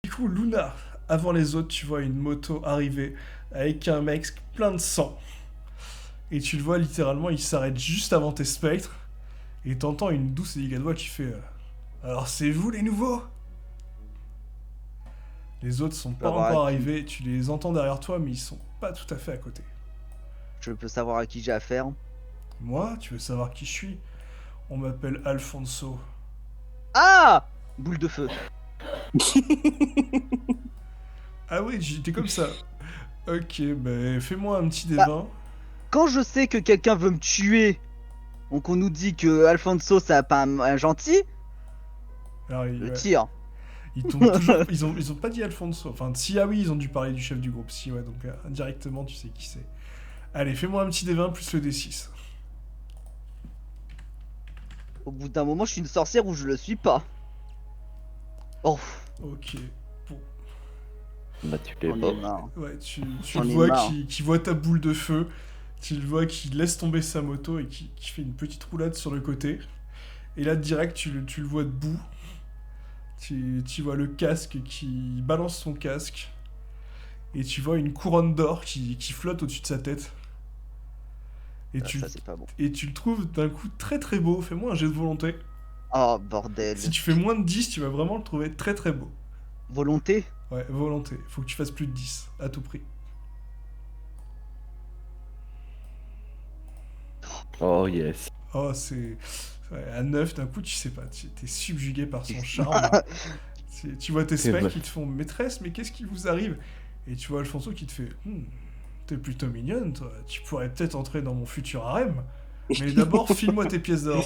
Du coup, Luna, avant les autres, tu vois une moto arriver avec un mec plein de sang. Et tu le vois littéralement, il s'arrête juste avant tes spectres. Et t'entends une douce et délicate voix qui fait Alors c'est vous les nouveaux. Les autres sont Je peux pas avoir à encore qui, arrivés, tu les entends derrière toi, mais ils sont pas tout à fait à côté. je peux savoir à qui j'ai affaire. Moi, tu veux savoir qui je suis? On m'appelle Alfonso. Ah! Boule de feu. Ah oui, j'étais comme ça. Ok, ben fais-moi un petit des Bah, 20. quand je sais que quelqu'un veut me tuer, donc on nous dit que Alfonso c'est pas un gentil, Alors, je ouais, tire. ils t'ont toujours. Ils ont pas dit Alfonso. Enfin, si, ah oui, ils ont dû parler du chef du groupe. Si, ouais, donc indirectement, tu sais qui c'est. Allez, fais-moi un petit des 20 plus le D6. Au bout d'un moment, je suis une sorcière ou je le suis pas. Oh, Ok. Bon. Bah, tu l'es j'en ai pas. marre. Ouais, tu le J'en ai vois marre. qui voit ta boule de feu. Tu le vois qui laisse tomber sa moto et qui fait une petite roulade sur le côté. Et là, direct, tu le vois debout. Tu vois le casque qui balance son casque. Et tu vois une couronne d'or qui flotte au-dessus de sa tête. Et Ah, tu, ça, c'est pas bon. et tu le trouves d'un coup très très beau. Fais-moi un jet de volonté. Oh, Si bordel. tu fais moins de 10, tu vas vraiment le trouver très très beau. Volonté? Ouais, volonté. Faut que tu fasses plus de 10, à tout prix. Oh yes. Oh, c'est. Ouais, à 9, d'un coup, tu sais pas, t'es subjugué par son charme. Tu vois tes C'est specs vrai. qui te font maîtresse, mais qu'est-ce qui vous arrive? Et tu vois Alfonso qui te fait T'es plutôt mignonne, toi. Tu pourrais peut-être entrer dans mon futur harem. Mais d'abord, file-moi tes pièces d'or.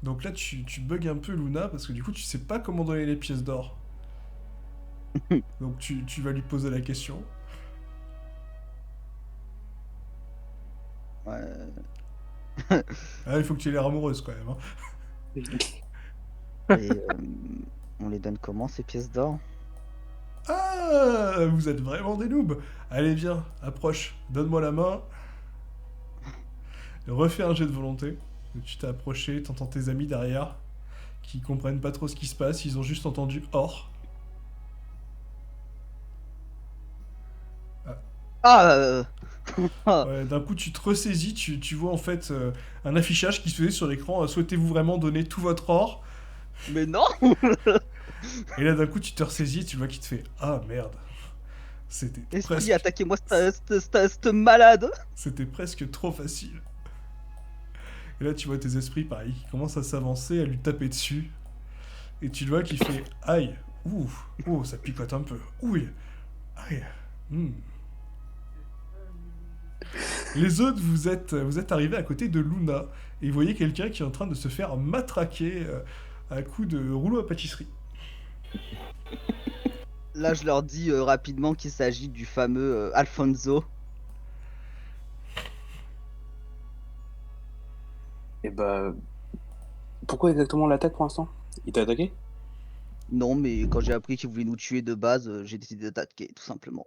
Donc là, tu bugs un peu Luna parce que du coup, tu sais pas comment donner les pièces d'or. Donc tu vas lui poser la question. Ouais. Ah, il faut que tu aies l'air amoureuse quand même. Hein. Et on les donne comment ces pièces d'or? Ah, vous êtes vraiment des noobs. Allez, viens, approche, donne-moi la main. Refais un jet de volonté. Tu t'es approché, t'entends tes amis derrière qui comprennent pas trop ce qui se passe, ils ont juste entendu or. Ah, Ah, ouais, d'un coup, tu te ressaisis, tu vois en fait un affichage qui se faisait sur l'écran Souhaitez-vous vraiment donner tout votre or? mais non! Et là, d'un coup, tu te ressaisis, tu vois qui te fait Ah merde, c'était Esprit, presque. attaquez-moi cette malade! C'était presque trop facile. Et là, tu vois tes esprits, pareil, qui commencent à s'avancer, à lui taper dessus. Et tu le vois qui fait Aïe, ouh, oh, ça picote un peu. Ouille, aïe, hmm. Les autres, vous êtes arrivés à côté de Luna. Et vous voyez quelqu'un qui est en train de se faire matraquer à coups de rouleau à pâtisserie. Là, je leur dis rapidement qu'il s'agit du fameux Alfonso. Et bah, pourquoi exactement l'attaque pour l'instant? Il t'a attaqué? Non, mais quand j'ai appris qu'il voulait nous tuer de base, j'ai décidé d'attaquer, tout simplement.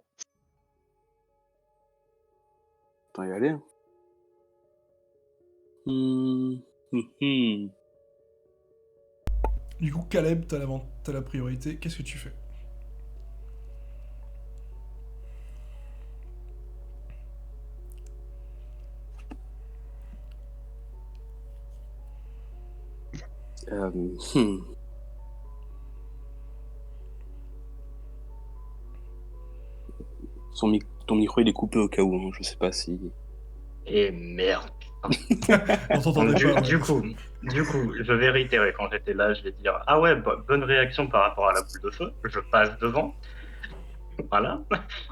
Attends, y aller. Hein. Hmm. Hmm. Du coup, Caleb, t'as la priorité. Qu'est-ce que tu fais? Euh, hmm. Ton micro il est coupé au cas où, hein, je sais pas si. Et merde. On Donc, t'entendait du, pas, ouais. du coup, du coup, je vais réitérer quand j'étais là, je vais dire ah ouais, bonne réaction par rapport à la boule de feu. Je passe devant, voilà,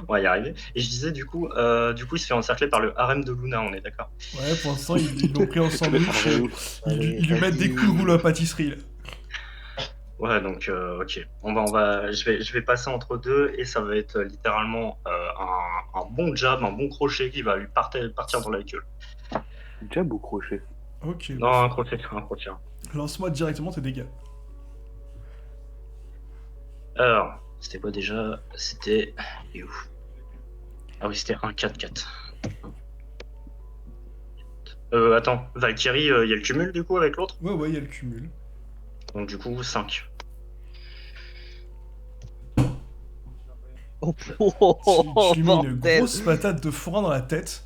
on va y arriver. Et je disais du coup, il se fait encercler par le harem de Luna, on est d'accord. Ouais, pour l'instant, ils l'ont pris en Le sandwich. harem. Allez, Ils lui mettent des coups de rouleau à vas-y. pâtisserie, là. Ouais, donc ok, je vais passer entre deux et ça va être littéralement un bon jab, un bon crochet qui va lui partir dans la gueule. Jab ou crochet? Ok, bah, Non, un crochet, un crochet. lance-moi directement tes dégâts. Alors, c'était quoi déjà? C'était. Il est où? Ah oui, c'était un 4-4. Attends, Valkyrie, il y a le cumul du coup avec l'autre? Ouais, ouais, il y a le cumul. Donc du coup, 5. Oh, Tu lui mets une bordel. grosse patate de forain dans la tête.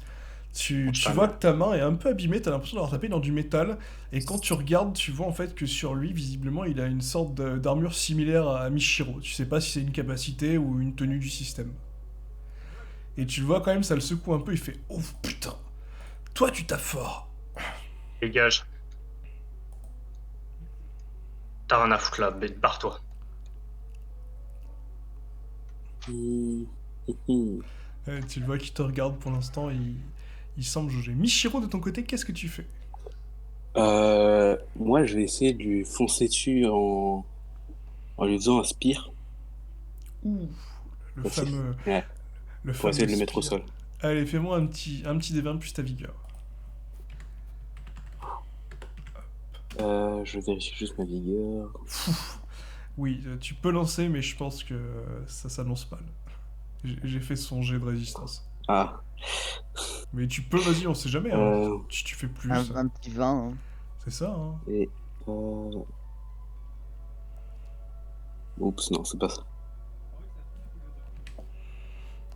Tu vois que ta main est un peu abîmée, t'as l'impression d'avoir tapé dans du métal. Et quand tu regardes, tu vois en fait que sur lui, visiblement, il a une sorte d'armure similaire à Michiro. Tu sais pas si c'est une capacité ou une tenue du système. Et tu le vois quand même, ça le secoue un peu, il fait « Oh putain, toi tu tapes fort !» Dégage. T'as rien à foutre là, barre-toi. Tu le vois qui te regarde pour l'instant, il semble jauger. Michiro, de ton côté, qu'est-ce que tu fais? Moi, je vais essayer de lui foncer dessus en lui faisant un spire. Ouh, le Pour essayer- fameux... Ouais, Le pour essayer de le fameux mettre au spire. sol. Allez, fais-moi un petit D20 plus ta vigueur. Je vérifie juste ma vigueur. Oui, tu peux lancer, mais je pense que ça s'annonce mal. J'ai fait son jet de résistance. Ah, Mais tu peux, vas-y, on sait jamais, hein. Euh. Tu fais plus, Un petit 20. Hein. c'est ça, hein. et... Oups, non, c'est pas ça.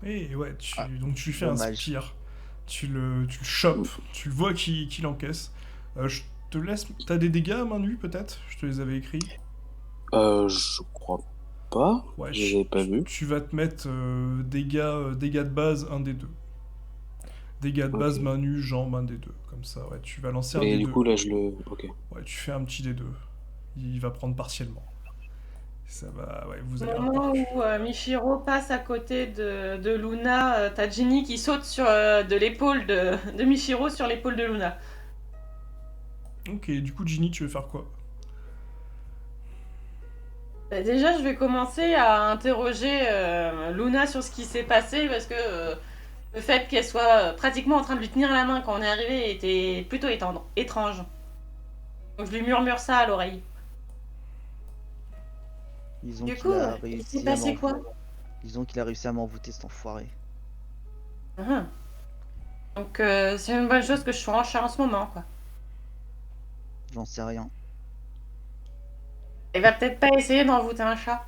Et ouais, donc tu lui fais dommage. un spire. Tu le chopes, tu le vois qu'il encaisse. Je te laisse... T'as des dégâts à main nue, peut-être? Je te les avais écrits. Je crois pas. Ouais, Je les avais pas vus. tu vas te mettre dégâts de base, un des deux. Dégâts de base, Ok. main nue, jambes, un des deux. Comme ça, ouais, tu vas lancer un Et des du deux. coup, là, je le... Ok. Ouais, tu fais un petit des deux. Il va prendre partiellement. Ça va, ouais, vous Au allez moment repartir. où Michiro passe à côté de Luna, t'as Ginny qui saute sur de l'épaule de Michiro sur l'épaule de Luna. Ok, du coup, Ginny, tu veux faire quoi? Bah, déjà, je vais commencer à interroger Luna sur ce qui s'est passé parce que le fait qu'elle soit pratiquement en train de lui tenir la main quand on est arrivé était plutôt étrange. Donc je lui murmure ça à l'oreille. Disons Du qu'il coup, a il réussi s'est à passé quoi? Disons qu'il a réussi à m'envoûter cet enfoiré. Mhm. Donc c'est une bonne chose que je sois en chat en ce moment, quoi. J'en sais rien. Il va peut-être pas essayer d'envoûter un chat.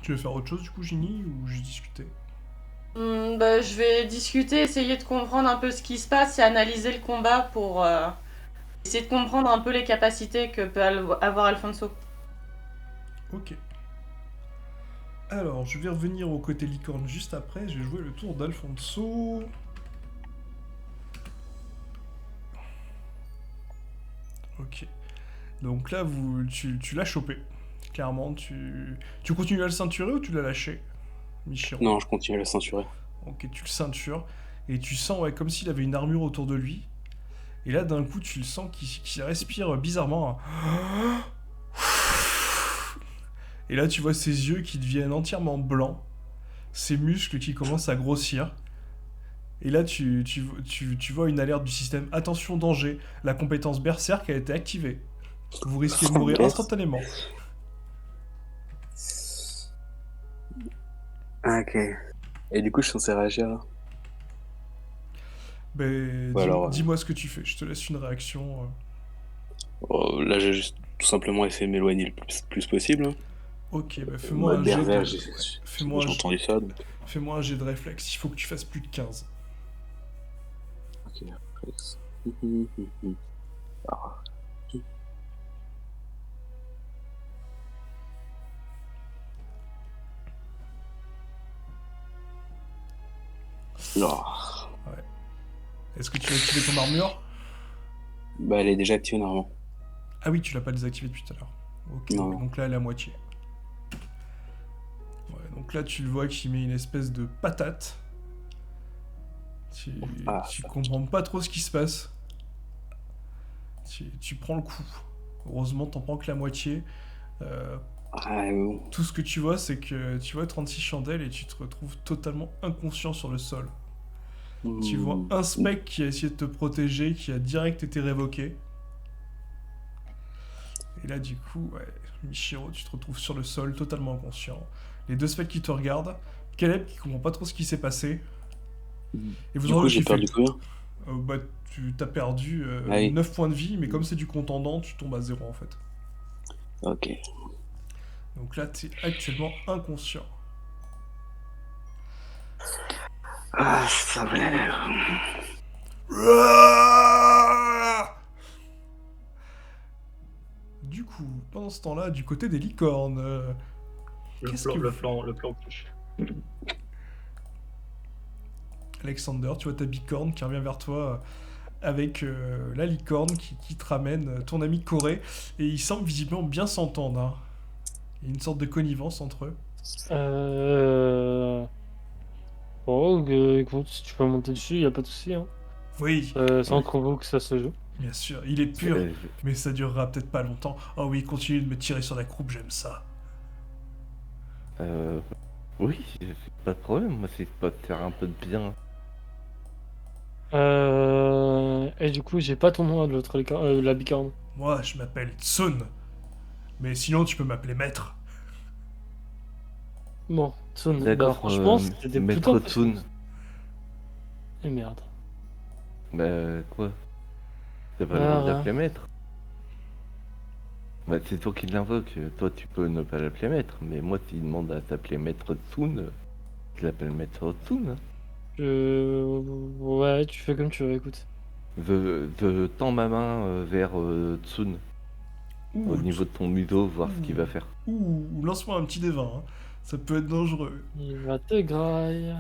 Tu veux faire autre chose, du coup, Ginny, ou juste discuter? Bah, je vais discuter, essayer de comprendre un peu ce qui se passe et analyser le combat pour essayer de comprendre un peu les capacités que peut avoir Alfonso. Ok. Alors, je vais revenir au côté licorne juste après. Je vais jouer le tour d'Alfonso. Ok. Donc là, tu l'as chopé. Clairement, tu continues à le ceinturer ou tu l'as lâché, Michiro? Non, je continue à la ceinturer. Ok, tu le ceintures. Et tu sens, ouais, comme s'il avait une armure autour de lui. Et là, d'un coup, tu le sens qu'il respire bizarrement. Et là, tu vois ses yeux qui deviennent entièrement blancs. Ses muscles qui commencent à grossir. Et là, tu vois une alerte du système. Attention, danger. La compétence berserk a été activée. Vous risquez de mourir Yes. instantanément. Ok. Et du coup, je suis censé réagir là. Ben, Bah alors, dis-moi ce que tu fais. Je te laisse une réaction. Oh, là, j'ai juste tout simplement essayé de m'éloigner le plus possible. Hein. Ok, ben fais-moi Mode un jet berserk, de... j'ai Fais-moi j'ai entendu ça. Donc... Fais-moi un jet de réflexe. Il faut que tu fasses plus de 15. Ok, réflexe. Alors. Alors. Est-ce que tu as activé ton armure? Bah, elle est déjà activée normalement. Ah oui, tu l'as pas désactivé depuis tout à l'heure. Ok, Non. donc là, elle est à moitié. Ouais, donc là, tu le vois qu'il met une espèce de patate. Tu comprends pas trop ce qui se passe. Tu prends le coup. Heureusement, t'en prends que la moitié. Tout ce que tu vois, c'est que tu vois 36 chandelles et tu te retrouves totalement inconscient sur le sol. Tu vois un spec qui a essayé de te protéger, qui a direct été révoqué. Et là, du coup, ouais, Michiro, tu te retrouves sur le sol, totalement inconscient. Les deux specs qui te regardent. Caleb qui comprend pas trop ce qui s'est passé. Et vous Du en coup, j'ai kiffé. perdu combien? Bah, tu t'as perdu Oui. 9 points de vie, mais comme c'est du contendant, tu tombes à 0 en fait. Ok. Donc là, t'es actuellement inconscient. Ah, ça va. Du coup, pendant ce temps-là, du côté des licornes, Le qu'est-ce plan, que le vous- plan, le plan touche. Alexander, tu vois ta bicorne qui revient vers toi avec la licorne qui te ramène ton ami Corée, et ils semblent visiblement bien s'entendre, hein. Il y a une sorte de connivence entre eux. Oh, écoute, si tu peux monter dessus, y a pas de souci, hein. Oui, C'est entre vous que ça se joue. bien sûr, il est pur, Euh, mais ça durera peut-être pas longtemps. Oh oui, continue de me tirer sur la croupe, j'aime ça. euh, oui, c'est pas de problème. Moi, c'est pas de faire un peu de bien. Et du coup, j'ai pas ton nom de l'autre la bicorne. Moi, je m'appelle Tsun, mais sinon tu peux m'appeler maître. Bon, Tsun, bah D'accord, franchement, c'était plutôt Maître impressionnant. Toon. Et merde. Bah, quoi? T'as pas le droit de Ah, l'appeler maître? Bah, c'est toi qui l'invoque. Toi, tu peux ne pas l'appeler maître. Mais moi, s'il demande à t'appeler Maître Toon, je l'appelle Maître Toon. Ouais, tu fais comme tu veux, écoute. Je tends ma main vers Tsun, au niveau de ton museau, voir ce qu'il va faire. Ouh, lance-moi un petit D20, hein. Ça peut être dangereux. Il va te graille.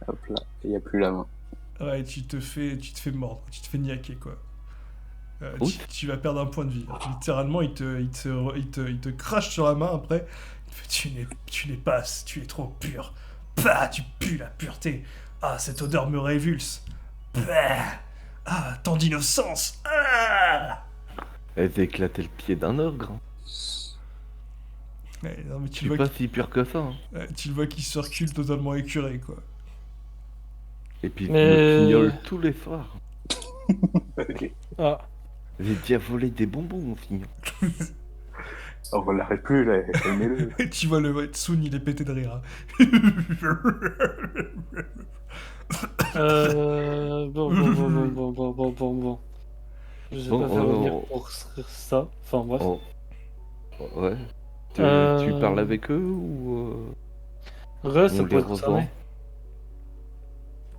Hop là, il n'y a plus la main. Ouais, tu te fais mordre, tu te fais niaquer, quoi. Ouch. Tu vas perdre un point de vie. Littéralement, il te crache sur la main après. Il te fait, tu n'es pas, tu es trop pur. Bah, tu pues la pureté. Ah, cette odeur me révulse. Bah, ah, tant d'innocence. Ah. Elle s'est éclaté le pied d'un ogre. Hein. Ouais, non, mais Je tu suis le vois pas si pur que ça. Hein. tu le vois qu'il se recule totalement écuré, quoi. Et puis je Mais- me fignole tous les soirs. Ok. Ah, J'ai déjà volé des bonbons, mon fignon. On l'arrête plus là, calmez-le. Et tu vois le Tsun, il est pété de rire, hein. bon. Je vais Bon, pas faire revenir pour ça. Enfin, bref. Oh, ouais. Tu Euh, parles avec eux ou Ça on pourrait les être concerné. revend?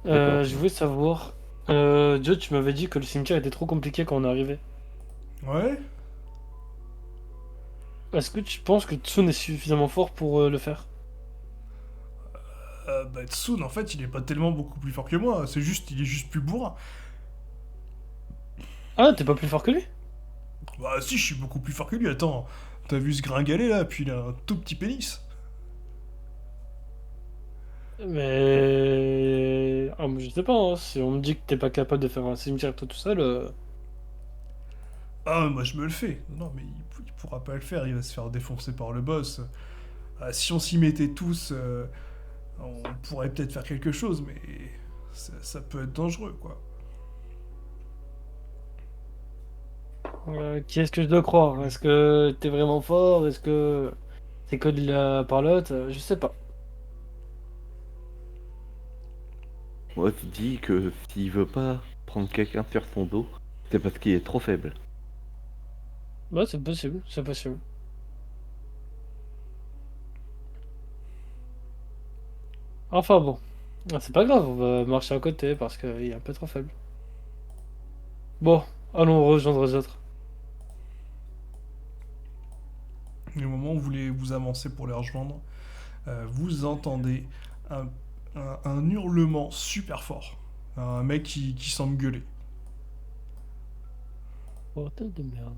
D'accord. Je voulais savoir. Joe, tu m'avais dit que le cimetière était trop compliqué quand on est arrivé. Ouais. Est-ce que tu penses que Tsun est suffisamment fort pour le faire? Bah Tsun, en fait, il est pas tellement beaucoup plus fort que moi. C'est juste, il est juste plus bourrin. Ah, t'es pas plus fort que lui? Bah si, je suis beaucoup plus fort que lui. Attends, t'as vu ce gringalet là, puis il a un tout petit pénis. Mais. Ah, moi, je sais pas, hein. Si on me dit que t'es pas capable de faire un cimetière toi tout seul. Ah, moi je me le fais. Non, mais il pourra pas le faire. Il va se faire défoncer par le boss. Ah, si on s'y mettait tous, on pourrait peut-être faire quelque chose, mais ça peut être dangereux, quoi. Qui est-ce que je dois croire? Est-ce que t'es vraiment fort? Est-ce que c'est que de la parlotte? Je sais pas. Moi, je dis que s'il veut pas prendre quelqu'un sur son dos, c'est parce qu'il est trop faible. Bah, c'est possible, c'est possible. Enfin bon. Ah, c'est pas grave, on va marcher à côté parce qu'il est un peu trop faible. Bon, allons rejoindre les autres. Et au moment où vous vous avancez pour les rejoindre, vous entendez un hurlement super fort. Un mec qui semble gueuler. Bordel de merde.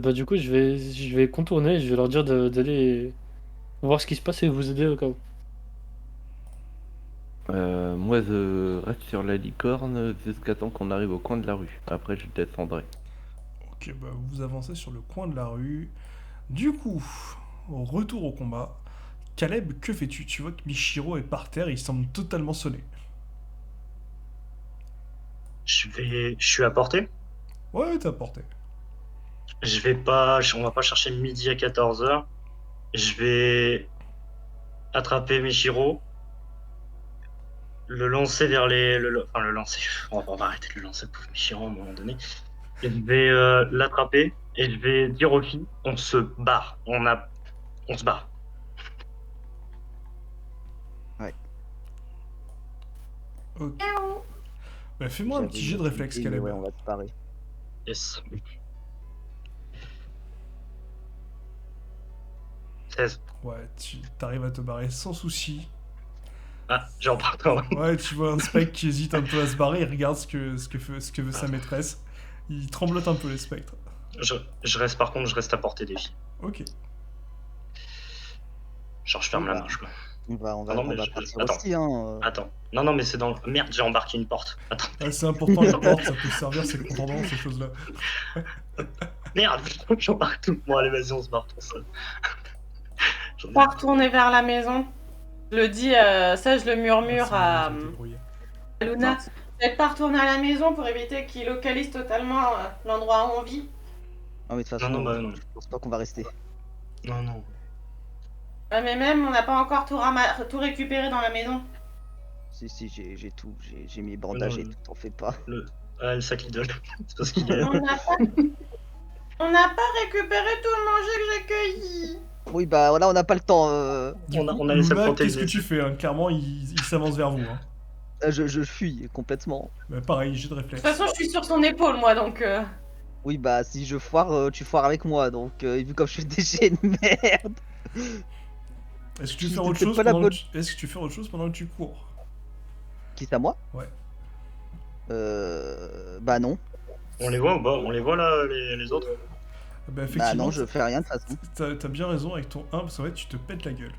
Bah du coup, je vais contourner, je vais leur dire d'aller voir ce qui se passe et vous aider au cas où. Moi, je reste sur la licorne jusqu'à temps qu'on arrive au coin de la rue. Après, je descendrai. Ok, bah vous avancez sur le coin de la rue. Du coup, au retour au combat, Caleb, que fais-tu? Tu vois que Michiro est par terre, il semble totalement sonné. Je suis à portée. Ouais, t'as porté. On va pas chercher midi à 14h. Je vais attraper Michiro, le lancer vers les. Enfin, le lancer. On va arrêter de le lancer, le pauvre chiant à un moment donné. Et je vais l'attraper et je vais dire aux filles on se barre. On se barre. Ok. Bah, fais-moi un petit jet de réflexe, idée, mais Caleb. ouais, on va se barrer. Yes. 16. Ouais, tu t'arrives à te barrer sans souci. Ah, j'ai emprunté. Ouais, tu vois un spectre qui hésite un peu à se barrer, il regarde ce que veut sa maîtresse. Il tremblote un peu, les spectres. Je reste, par contre, je reste à portée des filles. Ok. Genre, je ferme la marche, quoi. On va Ah non, mais partir attends. aussi, hein. Attends. Non, mais c'est dans. Merde, j'ai embarqué une porte. Attends. Ah, c'est important, les portes, ça peut servir, c'est contendant, ces choses-là. Merde, j'embarque tout. Bon, allez, vas-y, on se barre tout seul. Pas retourner vers la maison. Je le dis, ça je le murmure à Luna. Peut-être pas retourner à la maison pour éviter qu'il localise totalement l'endroit où on vit. Ah, mais de toute façon, Non, bah, non. je pense pas qu'on va rester. Non. Ouais, mais même, on n'a pas encore tout récupéré dans la maison. Si, j'ai tout. J'ai mis bandages et tout, t'en fais pas. Le sac idole. C'est parce qu'il est. On n'a pas récupéré tout le manger que j'ai cueilli. Oui, bah voilà, on n'a pas le temps. On a laissé le Luna, protéger. qu'est-ce que tu fais hein? Clairement, il s'avance vers vous. Hein. Je fuis complètement. Bah, pareil, jet de De réflexe. toute façon, je suis sur son épaule, moi, donc. Oui, bah si je foire, tu foires avec moi. Donc, vu comme je suis déjà une merde. Est-ce que tu veux Je faire autre sais chose pas la pendant bonne- Est-ce que tu fais autre chose pendant que tu cours? Qui c'est à moi? Ouais. Bah non. On les voit ou pas? On les voit là, les autres? Bah, Bah effectivement, non, je fais rien de toute façon. t'as bien raison avec ton 1, parce qu'en fait, tu te pètes la gueule.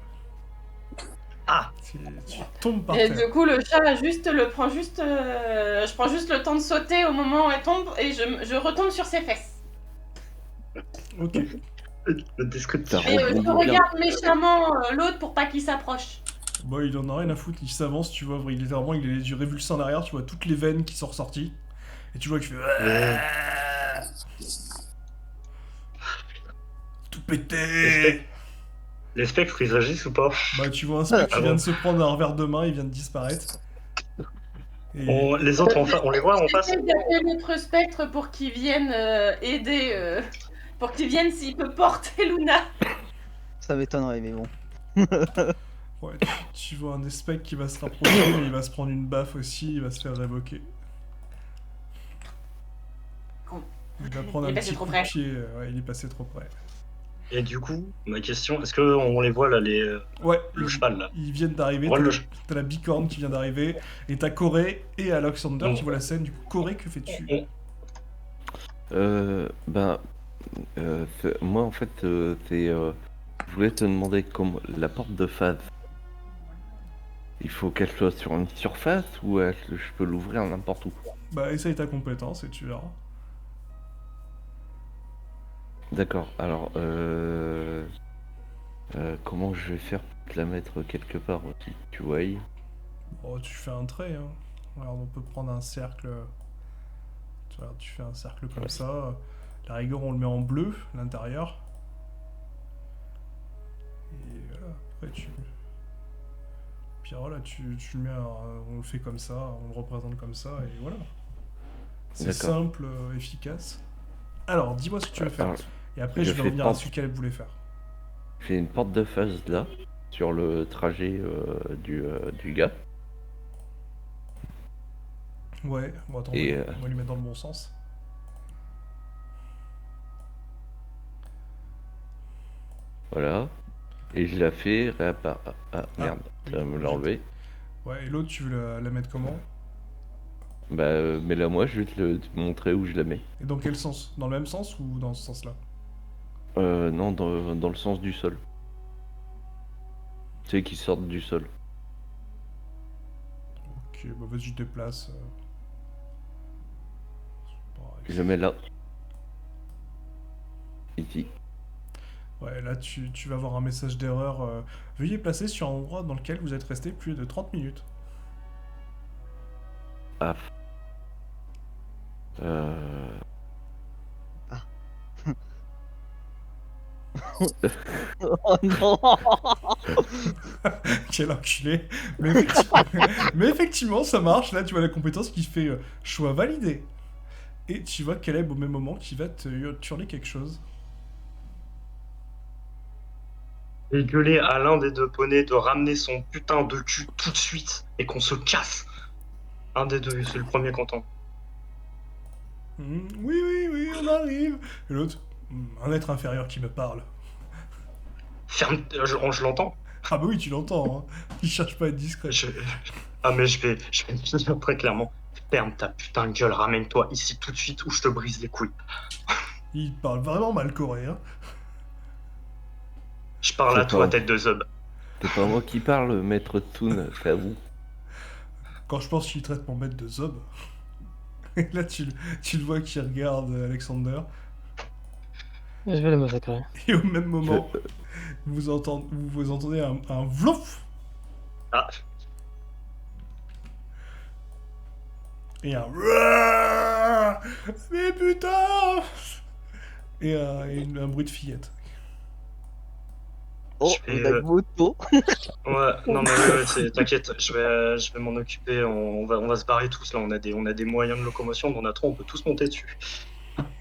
Ah! Tu tombes par Et terre. du coup, le chat je prends juste le temps de sauter au moment où elle tombe et je retombe sur ses fesses. Ok. Le descriptif. Et je rebondit bien. regarde méchamment l'autre pour pas qu'il s'approche. Bon, il en a rien à foutre, il s'avance, tu vois, littéralement, il a les yeux révulsés en arrière, tu vois toutes les veines qui sont ressorties. Et tu vois qu'il fait. Tout pété. Les spectres, ils agissent ou pas? Bah, tu vois un spectre qui Ah vient bon. de se prendre un revers de main, il vient de disparaître. Et... Les autres, on les voit en face? J'essaie d'appeler l'autre spectre pour qu'il vienne aider, pour qu'il vienne s'il peut porter Luna. Ça m'étonnerait, mais bon. Ouais, tu vois un des spectres qui va se rapprocher, mais il va se prendre une baffe aussi, il va se faire révoquer. Il va prendre Il est un passé petit trop coup près. de pied, ouais, il est passé trop près. Et du coup, ma question, est-ce qu'on les voit là, Ouais, le cheval là? ils viennent d'arriver, Ouais, t'as la bicorne qui vient d'arriver, et t'as Corée et Alexander Mm. qui voient la scène. Du coup, Corée, que fais-tu? Moi en fait, je voulais te demander comment la porte de phase. Il faut qu'elle soit sur une surface ou est-ce que je peux l'ouvrir n'importe où? Bah, essaye ta compétence et tu verras. D'accord. Alors, comment je vais faire pour te la mettre quelque part aussi, tu vois? Bon, tu fais un trait, hein. Alors, on peut prendre un cercle. Tu vois, tu fais un cercle comme Ouais. ça. La rigueur, on le met en bleu, l'intérieur. Et voilà, après tu. Puis voilà, tu le mets, on le fait comme ça, on le représente comme ça, et voilà. C'est D'accord. simple, efficace. Alors, dis-moi ce que tu veux faire. Alors, Et après, je je vais fais revenir à pas- ce qu'elle voulait faire. j'ai une porte de phase là, sur le trajet du gars. Ouais, bon, attends, Et, on va lui mettre dans le bon sens. Voilà. Et je la fais réapparaître. Ah merde, ça va me l'enlever. Ouais, et l'autre, tu veux la mettre comment? Bah, mets-la moi, je vais te montrer où je la mets. Et dans quel sens? Dans le même sens ou dans ce sens-là? Non, dans le sens du sol. Tu sais, qui sortent du sol. Ok, bah vas-y, je déplace. Je la mets là. Ici. Ouais, là, tu vas avoir un message d'erreur. Veuillez placer sur un endroit dans lequel vous êtes resté plus de 30 minutes. Ah. Oh non. Quel enculé. Mais effectivement, mais effectivement, ça marche. Là, tu vois la compétence qui fait choix validé. Et tu vois Caleb au même moment qui va te hurler quelque chose. Et gueuler à l'un des deux poneys de ramener son putain de cul tout de suite et qu'on se casse. Un des deux, c'est le premier content. Oui, oui, oui, on arrive. Et l'autre, un être inférieur qui me parle. Ferme, je l'entends. Ah bah oui, tu l'entends. Hein. Il cherche pas à être discret. Ah mais je vais te dire très clairement. Ferme ta putain de gueule, ramène-toi ici tout de suite ou je te brise les couilles. Il parle vraiment mal coréen. Je parle C'est à toi, pas- tête de zob. C'est pas moi qui parle, maître Tsun, c'est à vous. Quand je pense qu'il traite mon maître de zob. Et là, tu le vois qui regarde Alexander. Je vais le massacrer. Et au même moment, vous entendez un vlouf. Ah, Et un... Mais putain. Et un bruit de fillette. Oh, Je vais, on a une moto. ouais, non mais ouais, t'inquiète, je vais m'en occuper, on va se barrer tous là, on a des moyens de locomotion, on en a trop, on peut tous monter dessus.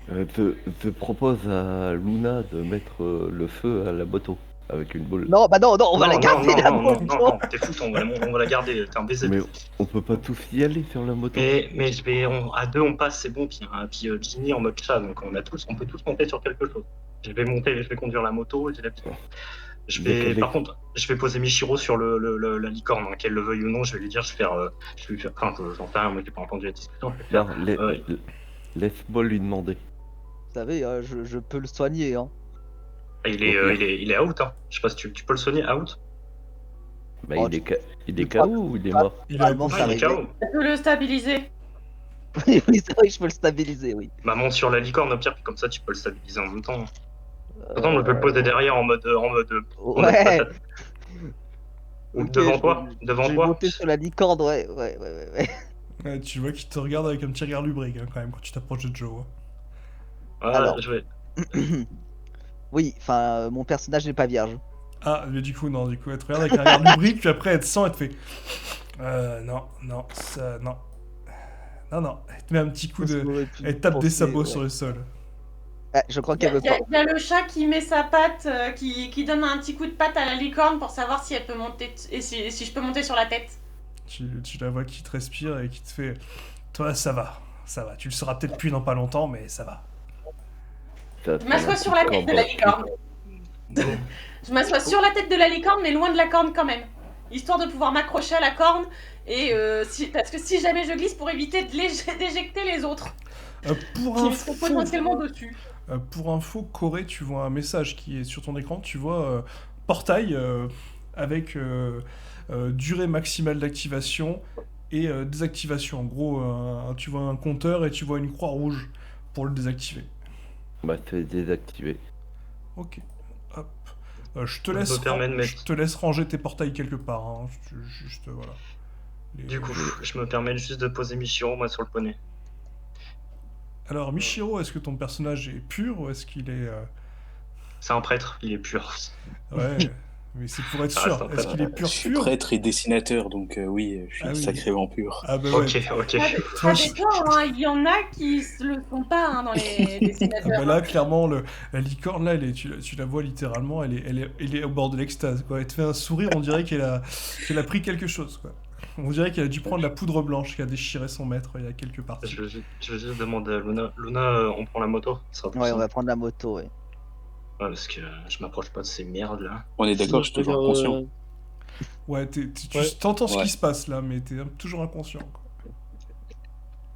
Je propose à Luna de mettre le feu à la moto avec une boule. Non, bah non, on va la garder la non, moto. non, t'es fou, on va la garder, t'es un baiser. Mais on peut pas tous y aller sur la moto. Mais à deux on passe, c'est bon, puis Ginny en mode chat, donc on peut tous monter sur quelque chose. Je vais conduire la moto, j'ai l'habitude. Par contre, je vais poser Michiro sur la licorne, hein, qu'elle le veuille ou non, je vais lui dire, enfin, j'en sais rien, moi j'ai pas entendu la discussion, je vais faire, Non, laisse-moi lui demander. Vous savez, je peux le soigner. Hein. il est out, hein. Je sais pas si tu peux le soigner out. Bah, Oh, il est KO ou il est mort? Il a Normalement, ça Il est arrive. KO. Tu peux le stabiliser. Oui, c'est vrai, je peux le stabiliser, oui. Bah monte sur la licorne au pire, puis comme ça tu peux le stabiliser en même temps. Attends, je peux le poser derrière en mode Ouais. patate. Ou Ok, devant je toi, vais- devant Je vais toi. monter sur la licorne, ouais. Ouais, tu vois qu'il te regarde avec un petit regard lubrique hein, quand même quand tu t'approches de Joe. Hein. Voilà, Alors. je vais. Oui, enfin, mon personnage n'est pas vierge. Ah, mais du coup, non, elle te regarde avec un regard lubrique, puis après elle te sent, elle te fait... non, ça, non. Non, elle te met un petit coup de... Elle tape des sabots sur le sol. Ouais, je crois Il y, qu'elle veut pas. y a le chat qui met sa patte, qui donne un petit coup de patte à la licorne pour savoir si elle peut monter, et si je peux monter sur la tête. Tu la vois qui te respire et qui te fait... Toi, ça va. Tu le sauras peut-être plus dans pas longtemps, mais ça va. Je m'assois sur la tête de la licorne. Je m'assois sur la tête de la licorne, mais loin de la corne quand même. Histoire de pouvoir m'accrocher à la corne, et parce que si jamais je glisse, pour éviter d'éjecter les autres, Pour qui sont info, potentiellement dessus. pour info, Corée, tu vois un message qui est sur ton écran. Tu vois portail avec durée maximale d'activation et désactivation. En gros, tu vois un compteur et tu vois une croix rouge pour le désactiver. Bah, c'est désactivé. Ok. Hop. Je te laisse ranger tes portails quelque part. Hein. Juste, voilà. Du coup, je me permets juste de poser Michiro moi sur le poney. Alors, Michiro, est-ce que ton personnage est pur ou est-ce qu'il est... C'est un prêtre, il est pur. Ouais, mais c'est pour être Ah, sûr. c'est un Est-ce qu'il est Je pur suis pur prêtre et dessinateur, donc oui, je suis Ah oui. sacrément pur. Ah bah ouais. Ok. Ça dépend, hein. Il y en a qui se le font pas hein, dans les Ah dessinateurs. bah là, clairement, la licorne, là, tu la vois littéralement, elle est au bord de l'extase, quoi. Elle te fait un sourire, on dirait qu'elle a pris quelque chose, quoi. On dirait qu'elle a dû prendre la poudre blanche qui a déchiré son maître il y a quelques parties. Je vais juste demander à Luna. Luna, on prend la moto. Ça sera plus Ouais, on simple. va prendre la moto, ouais. Ouais, parce que je m'approche pas de ces merdes là. On est d'accord, je suis toujours inconscient. Ouais, tu t'entends ce qui se passe là, mais t'es toujours inconscient, quoi.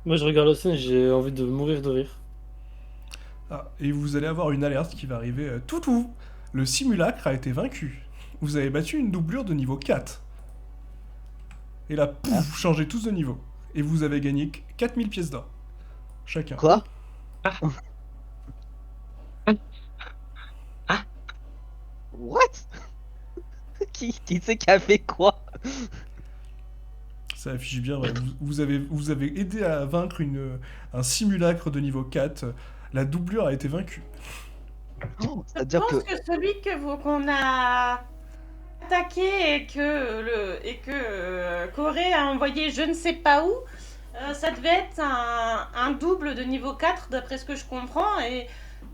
Moi je regarde la scène, j'ai envie de mourir de rire. Ah, et vous allez avoir une alerte qui va arriver. Toutou, le simulacre a été vaincu. Vous avez battu une doublure de niveau 4. Et là, pouf, changez tous de niveau. Et vous avez gagné 4000 pièces d'or. Chacun. Quoi? What? Qui c'est qui a fait quoi? Ça affiche bien, ouais. Vous avez aidé à vaincre un simulacre de niveau 4. La doublure a été vaincue. Oh, Je c'est-à-dire pense que... que celui qu'on a attaqué et que Corée a envoyé je ne sais pas où, ça devait être un double de niveau 4 d'après ce que je comprends et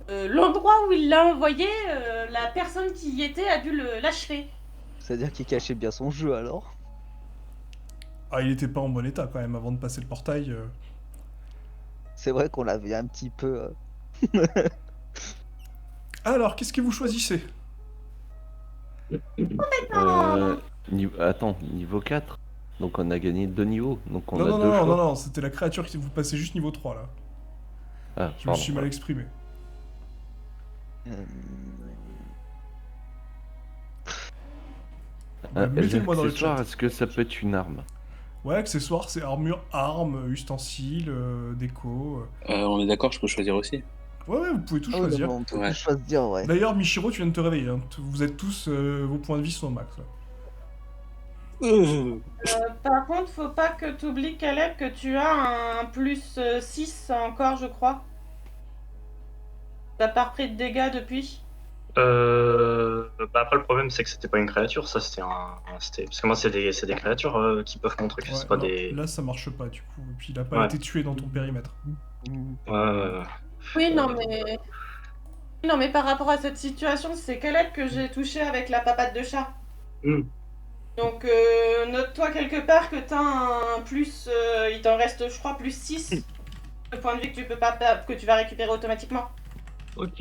l'endroit où il l'a envoyé, la personne qui y était a dû l'achever. C'est-à-dire qu'il cachait bien son jeu alors. Ah, il était pas en bon état quand même avant de passer le portail. C'est vrai qu'on l'avait un petit peu. Alors, qu'est-ce que vous choisissez? Attends, niveau 4. Donc on a gagné 2 niveaux. Donc on Non, a non, deux non, choix. non, non, c'était la créature qui vous passez juste niveau 3 là. Ah, Je me pardon, suis mal exprimé. Mettez-le-moi dans le L'accessoire, chat. est-ce que ça peut être une arme? Ouais, accessoires, c'est armure, armes, ustensiles, déco. On est d'accord, je peux choisir aussi. Ouais, vous pouvez tout Oh, choisir. non, on peut Ouais. tout choisir, ouais. D'ailleurs, Michiro, tu viens de te réveiller. Hein. Vous êtes tous, vos points de vie sont au max. Là. Par contre, faut pas que tu oublies, Caleb, que tu as un plus 6 encore, je crois. T'as pas repris de dégâts depuis. Après, le problème, c'est que c'était pas une créature, ça, parce que moi, c'est des créatures qui peuvent mon truc, Ouais, c'est pas non, des. là, ça marche pas du coup. Et puis, il a pas Ouais. été tué dans ton périmètre. Ouais. Oui, non, mais par rapport à cette situation, c'est Caleb que j'ai touché avec la papate de chat. Hmm. Donc, note-toi quelque part que t'as un plus. Il t'en reste, je crois, plus 6 de points de vie que tu vas récupérer automatiquement. Ok.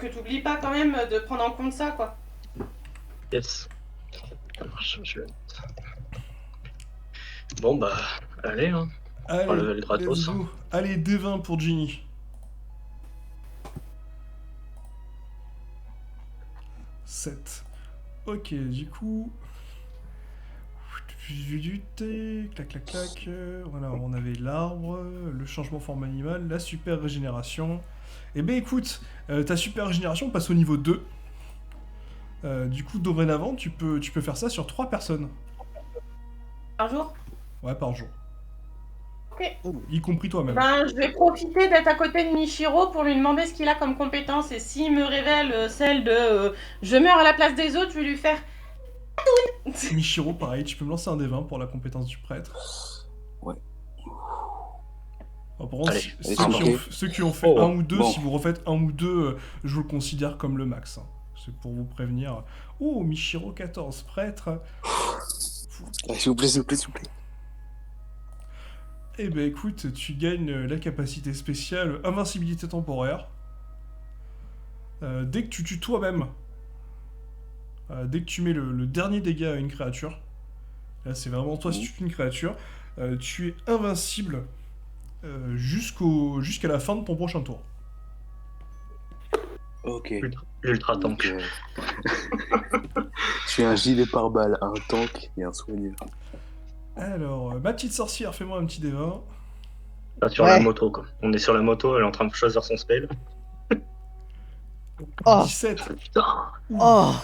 Que t'oublies pas quand même de prendre en compte ça, quoi. Yes. Ça marche, je vais le mettre. Bon, bah, allez, hein. Allez, le gratos, let's go. Allez, D20 pour Ginny. 7. Ok, du coup... Clac, clac, clac. Voilà, on avait l'arbre, le changement forme animale, la super régénération. Eh ben écoute, ta super régénération passe au niveau 2. Du coup, dorénavant, tu peux faire ça sur 3 personnes. Un jour. Ouais, par jour. Ok. Y compris toi-même. Ben, je vais profiter d'être à côté de Michiro pour lui demander ce qu'il a comme compétence. Et s'il me révèle celle de je meurs à la place des autres, je vais lui faire. Michiro, pareil, tu peux me lancer un D20 pour la compétence du prêtre. Ouais. Alors, par contre, Allez, ceux qui ont fait Oh, 1 ou 2, bon. si vous refaites 1 ou 2, je vous le considère comme le max. Hein. C'est pour vous prévenir. Oh, Michiro 14, prêtre. S'il vous plaît, s'il vous plaît, s'il vous plaît. Eh ben écoute, tu gagnes la capacité spéciale invincibilité temporaire. Dès que tu tues toi-même, dès que tu mets le dernier dégât à une créature, là c'est vraiment toi, si tu tues une créature, tu es invincible jusqu'à la fin de ton prochain tour. Ok. Ultra Donc, tank. je suis un gilet pare-balles, un tank et un soigneur. Alors, ma petite sorcière, fais-moi un petit D20. Là, sur Ouais. la moto, quoi. On est sur la moto, elle est en train de choisir son spell. Oh. 17. Putain. Oh,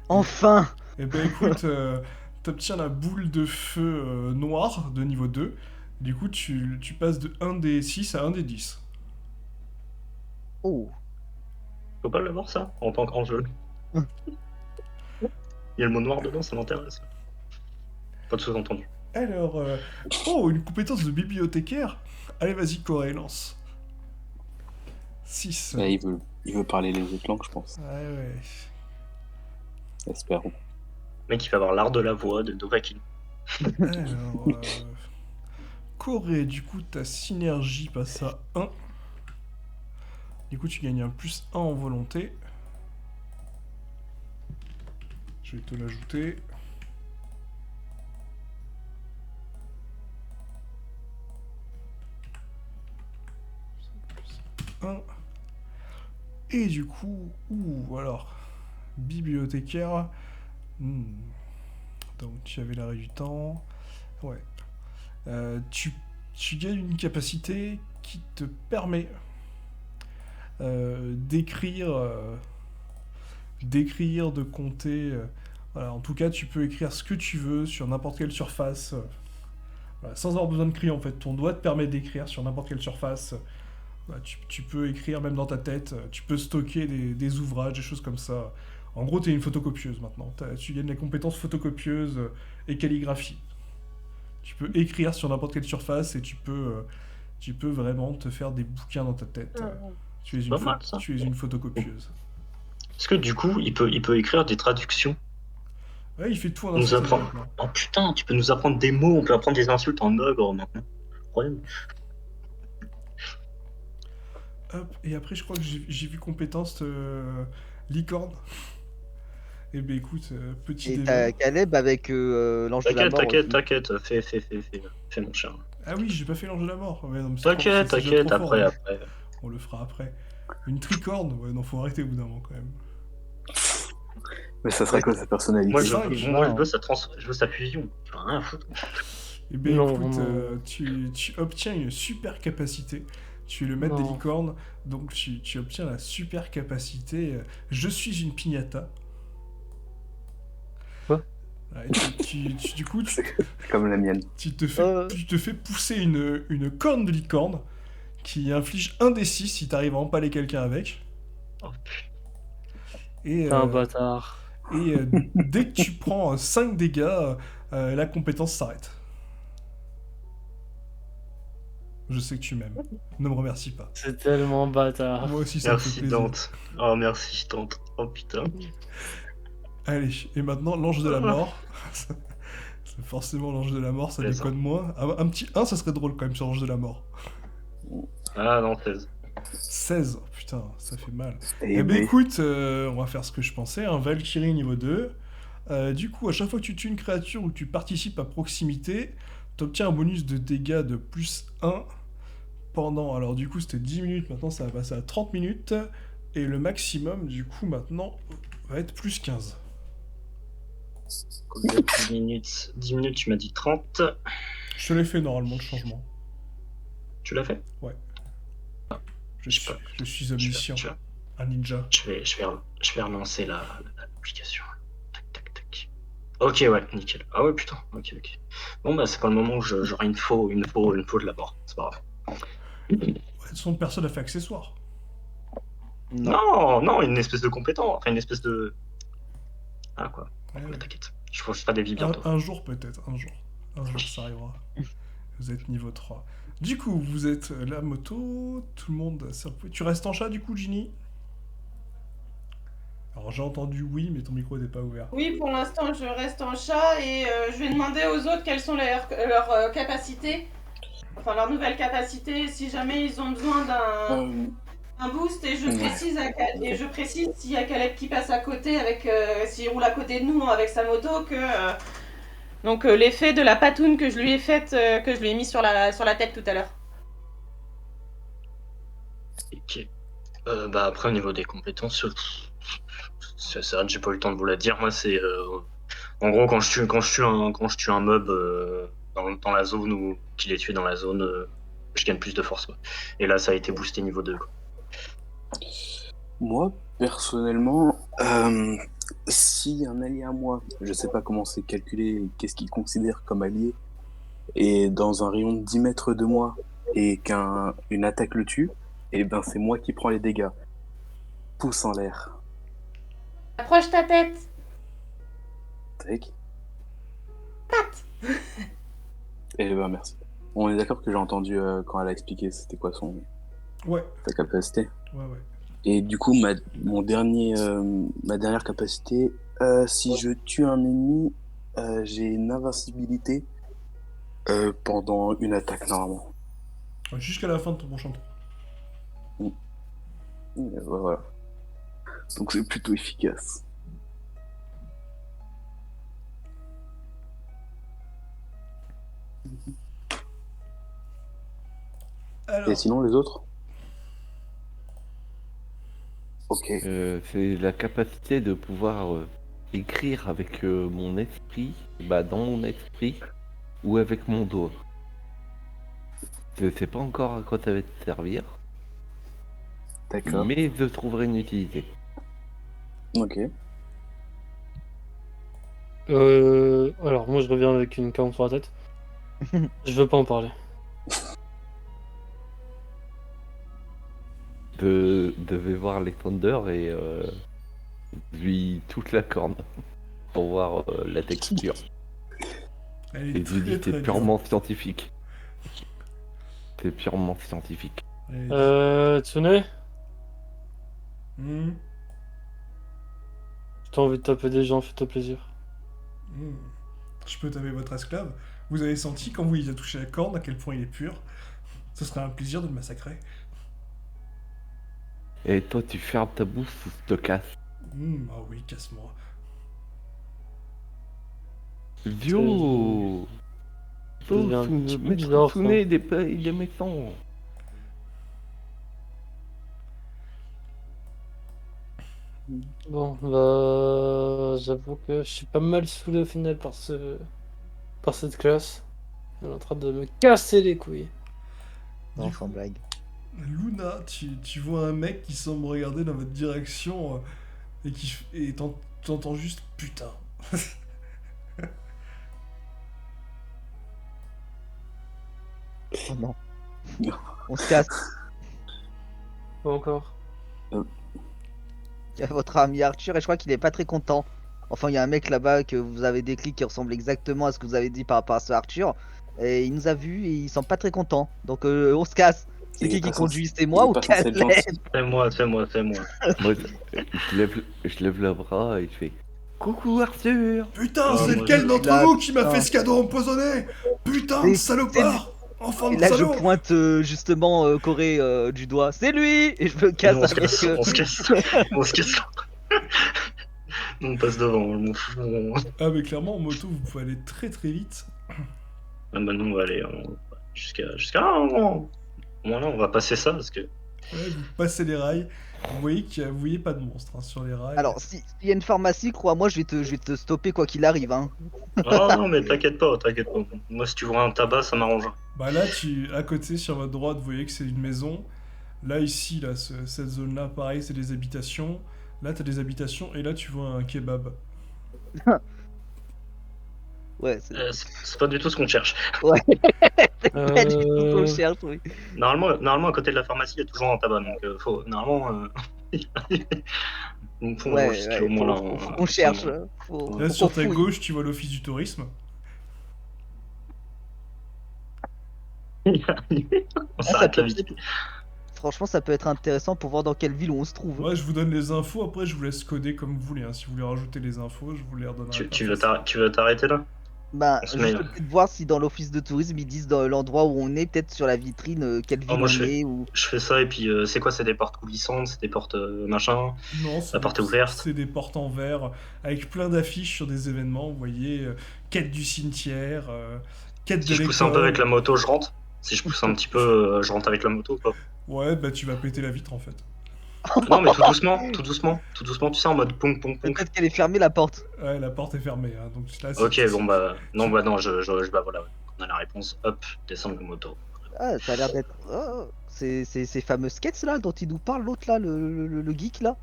enfin. Eh ben écoute, t'obtiens la boule de feu noire de niveau 2. Du coup, tu passes de 1 des 6 à 1 des 10. Oh. Faut pas l'avoir, ça, en tant qu'enjeu. Hum. Il y a le mot noir dedans, ça m'intéresse. Pas de sous-entendu. Alors, oh, une compétence de bibliothécaire. Allez, vas-y, Corée, lance. 6. Là, il veut parler les autres langues, je pense. Ouais. Espérons. Le mec, il va avoir l'art de la voix de Dovahkiin. Alors, Corée, du coup, ta synergie passe à 1. Du coup, tu gagnes un plus 1 en volonté. Je vais te l'ajouter. Plus 1. Et du coup, alors, bibliothécaire. Donc, tu avais l'arrêt du temps. Ouais. Tu gagnes une capacité qui te permet d'écrire, de compter. Voilà, en tout cas, tu peux écrire ce que tu veux sur n'importe quelle surface. Voilà, sans avoir besoin de crier, en fait. Ton doigt te permet d'écrire sur n'importe quelle surface. Bah, tu peux écrire même dans ta tête, tu peux stocker des ouvrages, des choses comme ça. En gros, tu es une photocopieuse maintenant. Tu gagnes les compétences photocopieuse et calligraphie. Tu peux écrire sur n'importe quelle surface et tu peux vraiment te faire des bouquins dans ta tête. Tu es Pas mal, ça. tu es une photocopieuse. Est-ce que du coup, il peut écrire des traductions? Ouais, il fait tout en Nous instantané apprendre. maintenant. Oh putain, tu peux nous apprendre des mots, on peut apprendre des insultes en ogre maintenant. Incroyable. Hop, et après, je crois que j'ai vu compétence licorne. Eh ben écoute, petit Et déjeuner. t'as Caleb avec l'ange de la T'inquiète, mort. t'inquiète, aussi. t'inquiète. Fais mon cher. Ah oui, j'ai pas fait l'ange de la mort. Ouais, non, mais T'inquiète, c'est déjà trop fort, après, hein. après. On le fera après. Une tricorne? Ouais, non, faut arrêter au bout d'un moment quand même. Mais ça serait quoi sa personnalité? Moi, Cinq. je veux sa fusion. J'en ai rien à foutre. Eh ben Non, écoute, non. tu obtiens une super capacité. Tu es le maître des Non. licornes, donc tu obtiens la super capacité. Je suis une piñata. Quoi? Ouais, du coup, Comme la mienne. tu te fais pousser une corne de licorne qui inflige 1 des 6 si t'arrives à empaler quelqu'un avec. Oh, Et, T'es un bâtard. et dès que tu prends 5 dégâts, la compétence s'arrête. Je sais que tu m'aimes. Ne me remercie pas. C'est tellement bâtard. Moi aussi, ça me fait merci plaisir. Dante. Oh merci Dante. Oh putain. Allez, et maintenant, l'ange de la mort. C'est forcément l'ange de la mort, ça Plaisant. déconne moins. Un petit 1, ça serait drôle quand même sur l'ange de la mort. Ah non, 16. 16, oh, putain, ça fait mal. Et Eh ben ben, écoute, on va faire ce que je pensais, un Valkyrie niveau 2. Du coup, à chaque fois que tu tues une créature ou que tu participes à proximité, tu obtiens un bonus de dégâts de plus 1 pendant... Alors du coup, c'était 10 minutes, maintenant ça va passer à 30 minutes. Et le maximum, du coup, maintenant, va être plus 15. Combien de 10 minutes, tu m'as dit 30. Je te l'ai fait normalement, le changement. Tu l'as fait? Je Je sais pas. suis omniscient, un ninja. Je vais relancer l'application. Tac, tac, tac. Ok, ouais, nickel. Ah ouais, putain. Ok. Bon, bah, c'est pas le moment où j'aurai une faux de la mort. C'est pas grave. Ouais, son personne a fait accessoire. Non, une espèce de compétent. Enfin, une espèce de. Ah, quoi. Ouais, Mais ouais. t'inquiète. Je ferai des vies bientôt. Un jour peut-être, un jour. Un jour ça arrivera. Vous êtes niveau 3. Du coup, vous êtes la moto, tout le monde... Tu restes en chat du coup, Ginny? Alors j'ai entendu oui, mais ton micro n'était pas ouvert. Oui, pour l'instant, je reste en chat et je vais demander aux autres quelles sont leurs capacités. Enfin, leurs nouvelles capacités, si jamais ils ont besoin d'un boost. Et je précise s'il y a Caleb qui passe à côté, s'il roule à côté de nous avec sa moto, que... Donc l'effet de la patoune que je lui ai faite, que je lui ai mis sur la tête tout à l'heure. Ok. Bah, après, au niveau des compétences, c'est vrai que j'ai pas eu le temps de vous la dire. Moi, c'est. En gros, quand je tue un mob dans la zone ou qu'il est tué dans la zone, je gagne plus de force, quoi. Et là, ça a été boosté niveau 2, quoi. moi, personnellement, si un allié à moi, je sais pas comment c'est calculé, qu'est-ce qu'il considère comme allié, est dans un rayon de 10 mètres de moi et qu'une attaque le tue, et ben c'est moi qui prends les dégâts. Pouce en l'air. Approche ta tête. Tac. Et ben merci. On est d'accord que j'ai entendu quand elle a expliqué c'était quoi Ouais, sa capacité. ouais. Et du coup, ma dernière capacité, si je tue un ennemi, j'ai une invincibilité pendant une attaque normalement. Jusqu'à la fin de ton prochain tour. Voilà. Donc c'est plutôt efficace. Alors, Et sinon les autres? Ok. C'est la capacité de pouvoir écrire avec mon esprit, dans mon esprit, ou avec mon doigt. Je sais pas encore à quoi ça va te servir, D'accord. mais je trouverai une utilité. Ok. Alors, moi je reviens avec une corne sur la tête. Je veux pas en parler. devais voir Alexander et lui toute la corne pour voir la texture. Elle Et est je lui dis très c'est très purement scientifique. C'est purement scientifique. bien. Tsune, Hmm, si t'as envie de taper des gens, fais-toi plaisir. hmm. Je peux taper votre esclave. Vous avez senti quand vous il a touché la corne à quel point il est pur. Ce serait un plaisir de le massacrer. Et toi tu fermes ta bouche ou je te casse. Ah oui, casse-moi. Yo Je deviens un petit peu Maître bizarre, Tsune, ça. il est méchant. Bon, bah, j'avoue que je suis pas mal saoulé au final par cette classe. Elle est en train de me casser les couilles. Non, Du sans coup, blague. Luna, tu vois un mec qui semble regarder dans votre direction et t'entends juste putain. Oh non. On se casse. Pas encore. Il y a votre ami Arthur et je crois qu'il est pas très content. Enfin, il y a un mec là-bas que vous avez décrit qui ressemble exactement à ce que vous avez dit par rapport à ce Arthur. Et il nous a vus et il semble pas très content. Donc on se casse. C'est Il est qui pas conduit? censé- C'est moi il est ou pas censé être Caleb? gentil. C'est moi, c'est moi, c'est moi. Moi, je lève le bras et je fais coucou Arthur. Putain, Oh, c'est moi, lequel je- d'entre Là, vous qui m'a putain. fait ce cadeau empoisonné? Putain de C'est- salopard! Enfant Et de là, je salaud! pointe justement Corée du doigt. C'est lui! Et je me Et casse nous, on se avec. casse, on se casse, on se casse. On passe devant, je m'en fous. Ah mais clairement en moto vous pouvez aller très très vite. Ah bah nous, on va aller jusqu'à un moment. Au moins là, on va passer ça parce que. Ouais, vous passez les rails. Vous voyez pas de monstre hein, sur les rails. Alors, s'il y a une pharmacie, crois-moi, je vais te stopper quoi qu'il arrive. Hein. Oh non, mais t'inquiète pas, t'inquiète pas. Moi, si tu vois un tabac, ça m'arrange. Bah là, à côté, sur votre droite, vous voyez que c'est une maison. Là, ici, là, cette zone-là, pareil, c'est des habitations. Là, t'as des habitations, et là, tu vois un kebab. Ouais, C'est pas du tout ce qu'on cherche. c'est pas du tout ce qu'on Euh, cherche, oui. Normalement, à côté de la pharmacie, il y a toujours un tabac. Donc, normalement. Donc, faut Ouais, juste ouais, au moins là. faut qu'on cherche. ensemble. Faut Là, qu'on sur ta fouille. gauche, tu vois l'office du tourisme. On Ah, s'arrête là vite. Franchement, ça peut être intéressant pour voir dans quelle ville on se trouve. Moi, je vous donne les infos, après, je vous laisse coder comme vous voulez. Hein. Si vous voulez rajouter les infos, je vous les redonnerai. Tu veux t'arrêter là? Bah, On se met- juste peut-être voir si dans l'office de tourisme ils disent dans l'endroit où on est, peut-être sur la vitrine, quelle ville moi, on je fais- est ou. Je fais ça et puis c'est quoi? C'est des portes coulissantes, c'est des portes machin. Non, La porte est ouverte. c'est des portes en verre avec plein d'affiches sur des événements. Vous voyez, quête du cimetière, quête Si de je pousse un peu l'école. avec la moto, je rentre. Si je pousse un petit peu, je rentre avec la moto ou pas? Ouais, bah tu vas péter la vitre en fait. Non, mais tout doucement, tout doucement, tout doucement, tu sais, en mode pong pong pong. Peut-être qu'elle est fermée la porte. Ouais, la porte est fermée. Hein, donc là, Ok, bon bah, non, bah voilà, ouais. On a la réponse, hop, descendre de moto. Ah, ça a l'air d'être. Oh, c'est ces fameux skates là dont il nous parle, l'autre là, le geek là.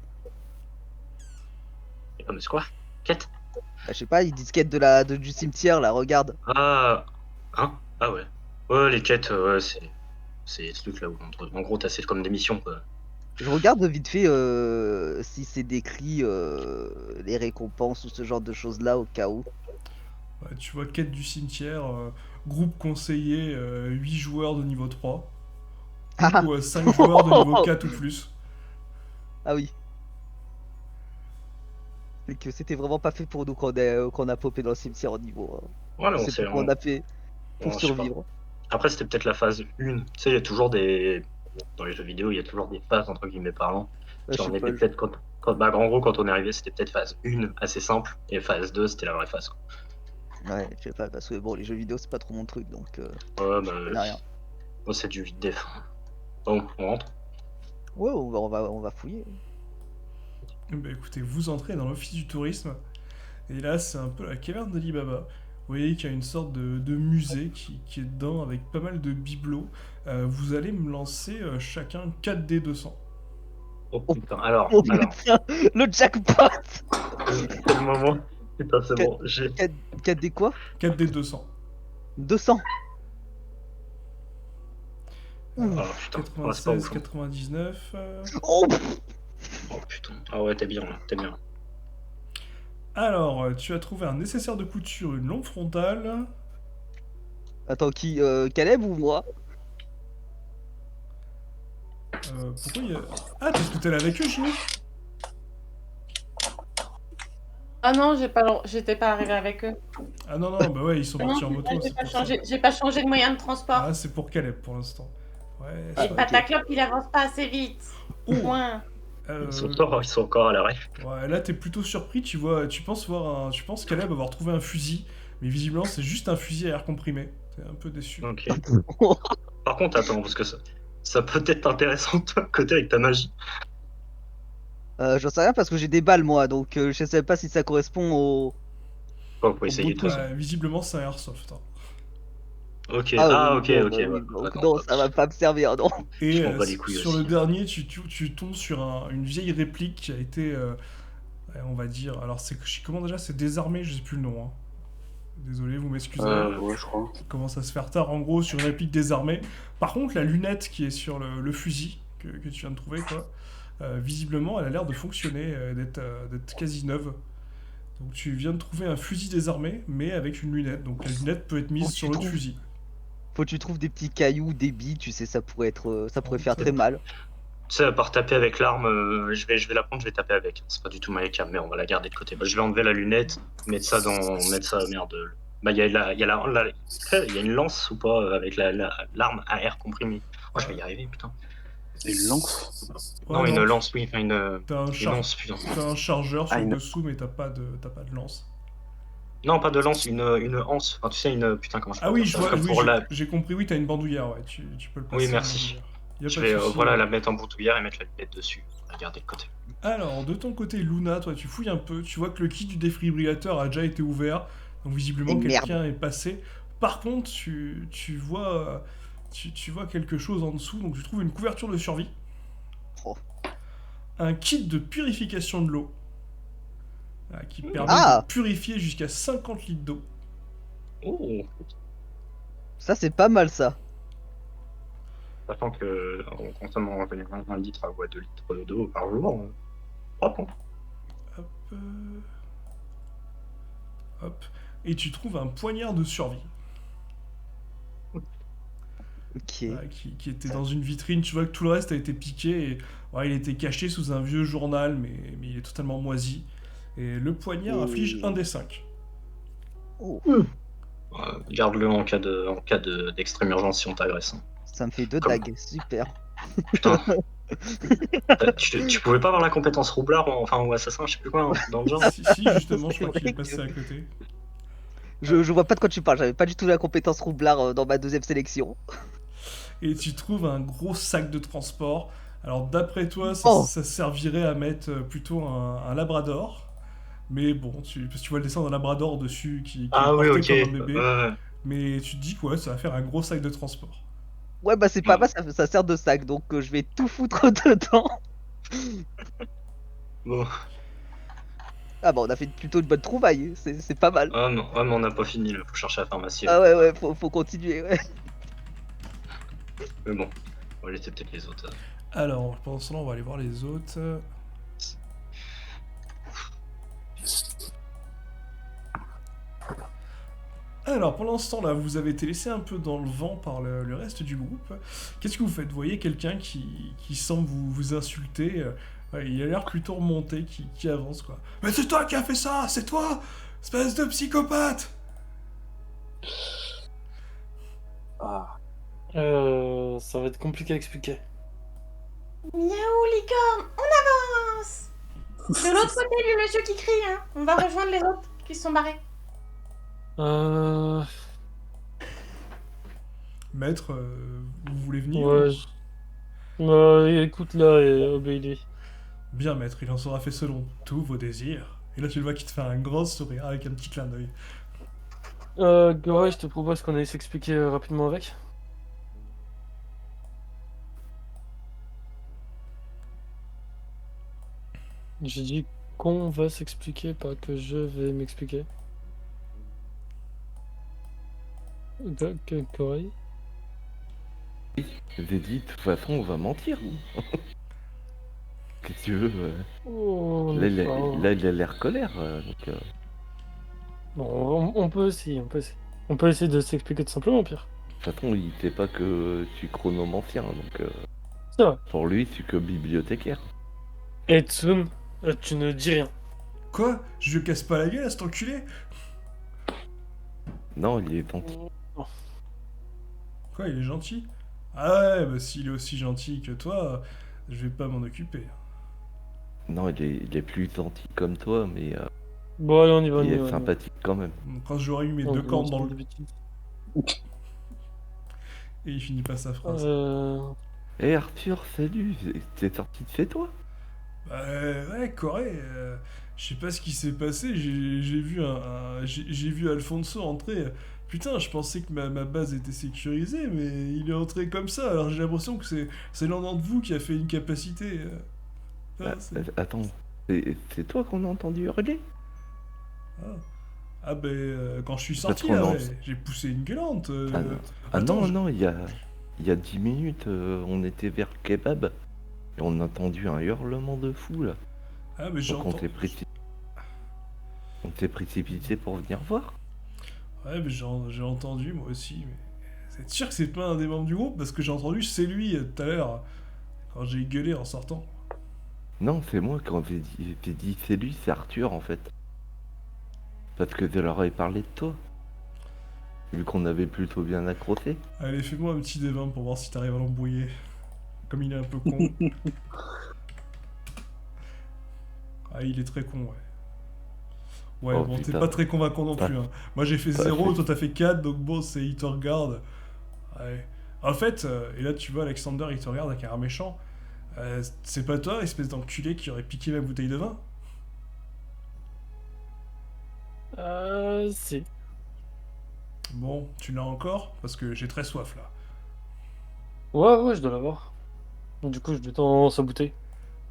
Ah, mais c'est quoi? Quête? Bah, je sais pas, il dit skate du cimetière là, regarde. Ah, hein? Ah ouais. Ouais, les quêtes, ouais, c'est des trucs là où, en gros, t'as c'est comme des missions, quoi. Je regarde vite fait si c'est décrit les récompenses ou ce genre de choses là au cas où. Ouais, tu vois, quête du cimetière, groupe conseillé, 8 joueurs de niveau 3. Ah. Ou 5 joueurs de niveau 4 ou plus. Ah oui. C'est que c'était vraiment pas fait pour nous qu'on a popé dans le cimetière au niveau. Voilà, on C'est sait. ce qu'on a fait pour je sais pas. survivre. Après, c'était peut-être la phase 1. Tu sais, il y a toujours des. Dans les jeux vidéo, il y a toujours des phases, entre guillemets parlant. Je Genre, on sais était pas, peut-être bah, en gros, quand on est arrivé, c'était peut-être phase 1 assez simple, et phase 2, c'était la vraie phase. Quoi. ouais, je sais pas, parce que bon, les jeux vidéo c'est pas trop mon truc donc. Ouais, bah. n'a rien. Moi, c'est du vide def. Bon, on rentre. Ouais, on va fouiller. Bah écoutez, vous entrez dans l'office du tourisme. Et là, c'est un peu la caverne d'Ali Baba. Vous voyez qu'il y a une sorte de musée qui est dedans avec pas mal de bibelots. Vous allez me lancer chacun 4D200. Oh putain, alors. Oh putain, le jackpot. C'est le moment. Putain, c'est bon. 4 des quoi? 4D200. 200. Oh putain, oh, c'est pas 96, ouf. Hein. 99. Oh Oh putain. Ah ouais, t'es bien là, t'es bien. Alors, tu as trouvé un nécessaire de couture, une lampe frontale. Attends, qui Caleb ou moi? Pourquoi il y a... Ah, parce que t'es allé avec eux, Ginny? Ah non, j'étais pas arrivée avec eux. Ah non, non, bah ouais, ils sont Non, partis en moto, j'ai c'est pas pour ça. changé, j'ai pas changé de moyen de transport. Ah, c'est pour Caleb pour l'instant. Ouais, Et ça- Pataclope, il avance pas assez vite. Oh, Point. Ils sont encore à l'arrêt. Ouais, là t'es plutôt surpris, tu penses Caleb avoir trouvé un fusil, mais visiblement c'est juste un fusil à air comprimé. T'es un peu déçu. Ok. Par contre, attends, parce que ça peut être intéressant de toi côté avec ta magie. J'en sais rien parce que j'ai des balles moi, donc je sais pas si ça correspond au. Oh, faut essayer de toute bout de façon. Ouais, visiblement c'est un airsoft. Hein. Ok, Ah, ok, bon, ok. bah Ouais, oui, donc d'accord. non, ça va pas me servir, non. Et Je m'en bats les couilles sur aussi. le dernier, tu tombes sur une vieille réplique qui a été, on va dire, alors comment déjà, c'est désarmé, je sais plus le nom. Hein. Désolé, vous m'excusez. Ouais, je crois. Ça commence à se faire tard en gros sur une réplique désarmée. Par contre, la lunette qui est sur le fusil que tu viens de trouver, quoi, visiblement, elle a l'air de fonctionner, d'être quasi neuve. Donc tu viens de trouver un fusil désarmé, mais avec une lunette. Donc la lunette peut être mise Oh, sur tu l'autre trouves fusil. Faut que tu trouves des petits cailloux, des billes, tu sais, ça pourrait être, ça pourrait faire très mal. Tu sais, à part taper avec l'arme, je vais la prendre, je vais taper avec. C'est pas du tout ma cam, mais on va la garder de côté. Bah, je vais enlever la lunette, mettre ça, merde. Bah, il y a une lance ou pas avec l'arme à air comprimé. Oh, je vais y arriver, putain. Une lance? Ouais, non, une lance, oui, enfin T'as une lance, putain. un chargeur sur Ah, le une- dessous, mais t'as pas de lance. Non, pas de lance, une anse. Enfin, tu sais, putain, comment je peux Ah oui, dire je ça vois, Comme oui, pour la... j'ai compris, oui, t'as une bandoulière, ouais, tu peux le passer. Oui, une merci. bandoulière. Y a Je pas de vais souci. voilà, la mettre en boutonnière et mettre la lunette dessus. On va la garder de côté. Alors, de ton côté, Luna, toi, tu fouilles un peu, tu vois que le kit du défibrillateur a déjà été ouvert, donc visiblement Et merde. quelqu'un est passé. Par contre, tu vois quelque chose en dessous, donc tu trouves une couverture de survie, Oh. un kit de purification de l'eau, qui permet Ah de purifier jusqu'à 50 litres d'eau. Oh. Ça, c'est pas mal ça. Sachant que on consomme en général 1 litre à 2 litres d'eau par jour. Propre, hein. Hop, hop. Et tu trouves un poignard de survie. Ok. Qui était dans une vitrine. Tu vois que tout le reste a été piqué. Et, ouais, il était caché sous un vieux journal, mais il est totalement moisi. Et le poignard Et- inflige 1 des 5. Oh, Garde-le en cas d'extrême urgence si on t'agresse. Hein. ça me fait 2 Comme- dagues, super. Putain. Tu pouvais pas avoir la compétence roublard, ou assassin, je sais plus quoi, hein, dans le genre. Si, justement, je C'est crois qu'il est vrai passé que- à côté. Je vois pas de quoi tu parles, j'avais pas du tout la compétence roublard dans ma deuxième sélection. Et tu trouves un gros sac de transport. Alors, d'après toi, Oh. ça servirait à mettre plutôt un labrador. Mais bon, parce que tu vois le dessin d'un labrador dessus qui est Ah oui, porté ok. comme un bébé. Mais tu te dis que ouais, ça va faire un gros sac de transport. Ouais, bah c'est pas mal, ça sert de sac, donc je vais tout foutre dedans. Bon. Ah bah on a fait plutôt une bonne trouvaille, c'est pas mal. Ah non, mais on n'a pas fini, là. Faut chercher la pharmacie. Ah ouais, faut continuer, ouais. Mais bon, on va laisser peut-être les autres. Alors, pendant ce temps, on va aller voir les autres. Alors, pendant ce temps-là, vous avez été laissé un peu dans le vent par le reste du groupe. Qu'est-ce que vous faites? Vous voyez quelqu'un qui semble vous insulter. Ouais, il a l'air plutôt remonté, qui avance, quoi. Mais c'est toi qui as fait ça! C'est toi! Espèce de psychopathe! Ah, Ça va être compliqué à expliquer. Miaou, licorne, on avance. De l'autre côté, le monsieur qui crie, hein. On va rejoindre les autres qui se sont barrés. Maître, vous voulez venir? Ouais, écoute-la et obéis-lui. Bien, maître, il en sera fait selon tous vos désirs. Et là, tu le vois qui te fait un grand sourire avec un petit clin d'œil. Goray, je te propose qu'on aille s'expliquer rapidement avec. J'ai dit qu'on va s'expliquer, pas que je vais m'expliquer. Goray. Oui, je vous ai dit, de toute façon, on va mentir. Qu'est-ce que tu veux Oh, là, d'accord. il a l'air colère. Donc, Bon, on peut essayer, on peut essayer. On peut essayer de s'expliquer tout simplement, Pierre. de toute façon, il sait pas que je suis chronomancien. Donc, C'est vrai. pour lui, je suis que bibliothécaire. Et Tsun, tu ne dis rien. Quoi? Je lui casse pas la gueule à cet enculé? Non, il est gentil. Non. Quoi, il est gentil? Ah ouais, bah s'il est aussi gentil que toi, je vais pas m'en occuper. Non, il est plus gentil comme toi, mais Bon, allez, on y va, on il y est va. sympathique quand même. Quand j'aurai eu mes On deux y va, cornes on dans dit le... des bêtises. Et il finit pas sa phrase. Hé Arthur, salut, t'es sorti de chez toi? Bah ouais, Corée, je sais pas ce qui s'est passé, j'ai vu j'ai vu Alfonso entrer. Putain, je pensais que ma base était sécurisée, mais il est entré comme ça, alors j'ai l'impression que c'est l'un d'entre vous qui a fait une capacité. Bah, c'est- attends, c'est toi qu'on a entendu hurler? ah. Ah ben, quand je suis Parce sorti, qu'on là, en- ouais, j'ai poussé une gueulante. Ah non, Attends, non, il y a 10 minutes, on était vers le kebab et on a entendu un hurlement de fou là. Ah mais Donc on s'est précipité pour venir voir. Ouais, mais j'ai entendu moi aussi, mais... C'est sûr que c'est pas un des membres du groupe, parce que j'ai entendu c'est lui tout à l'heure, quand j'ai gueulé en sortant. Non, c'est moi quand j'ai dit c'est lui, c'est Arthur en fait. Parce que je leur ai parlé de toi. Vu qu'on avait plutôt bien accroché. Allez, fais-moi un petit D20 pour voir si t'arrives à l'embrouiller. Comme il est un peu con. Ah, il est très con, ouais. Ouais, Oh, bon, t'es putain. pas très convaincant non plus. Hein. Moi j'ai fait Pas 0, fait. toi t'as fait 4, donc bon, il te regarde. Ouais. En fait, et là tu vois, Alexander il te regarde avec un air méchant. C'est pas toi, espèce d'enculé qui aurait piqué ma bouteille de vin? Si. Bon, tu l'as encore? Parce que j'ai très soif là. Ouais, je dois l'avoir. Du coup, je lui tends sa bouteille.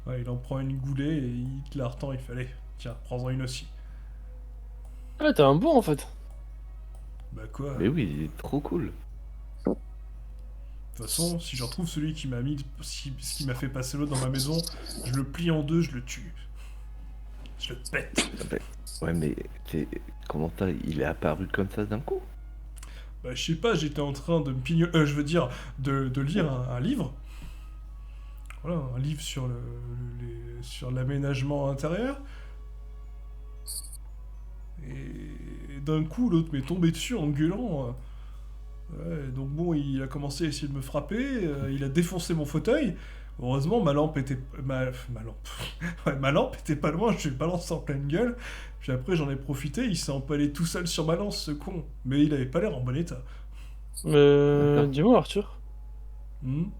Ouais, il en prend une goulée et il te la retend, il fait allez, tiens, prends-en une aussi. Ah, t'es un bon en fait. Bah quoi? Mais oui, il est trop cool. De toute façon, si je retrouve celui qui m'a mis, ce qui m'a fait passer l'autre dans ma maison, je le plie en deux, je le tue. Je le pète. Ah ben, ouais, mais comment ça, il est apparu comme ça d'un coup? Bah je sais pas, j'étais en train de me pignoler, je veux dire, de lire un livre. Voilà, un livre sur sur l'aménagement intérieur. Et d'un coup, l'autre m'est tombé dessus en gueulant. Ouais, donc bon, il a commencé à essayer de me frapper, il a défoncé mon fauteuil. Heureusement, ma lampe. Ouais, ma lampe était pas loin, je lui ai balancé en pleine gueule. Puis après, j'en ai profité, il s'est empalé tout seul sur ma lance, ce con. Mais il avait pas l'air en bon état. D'accord. Dis-moi, Arthur, Hmm.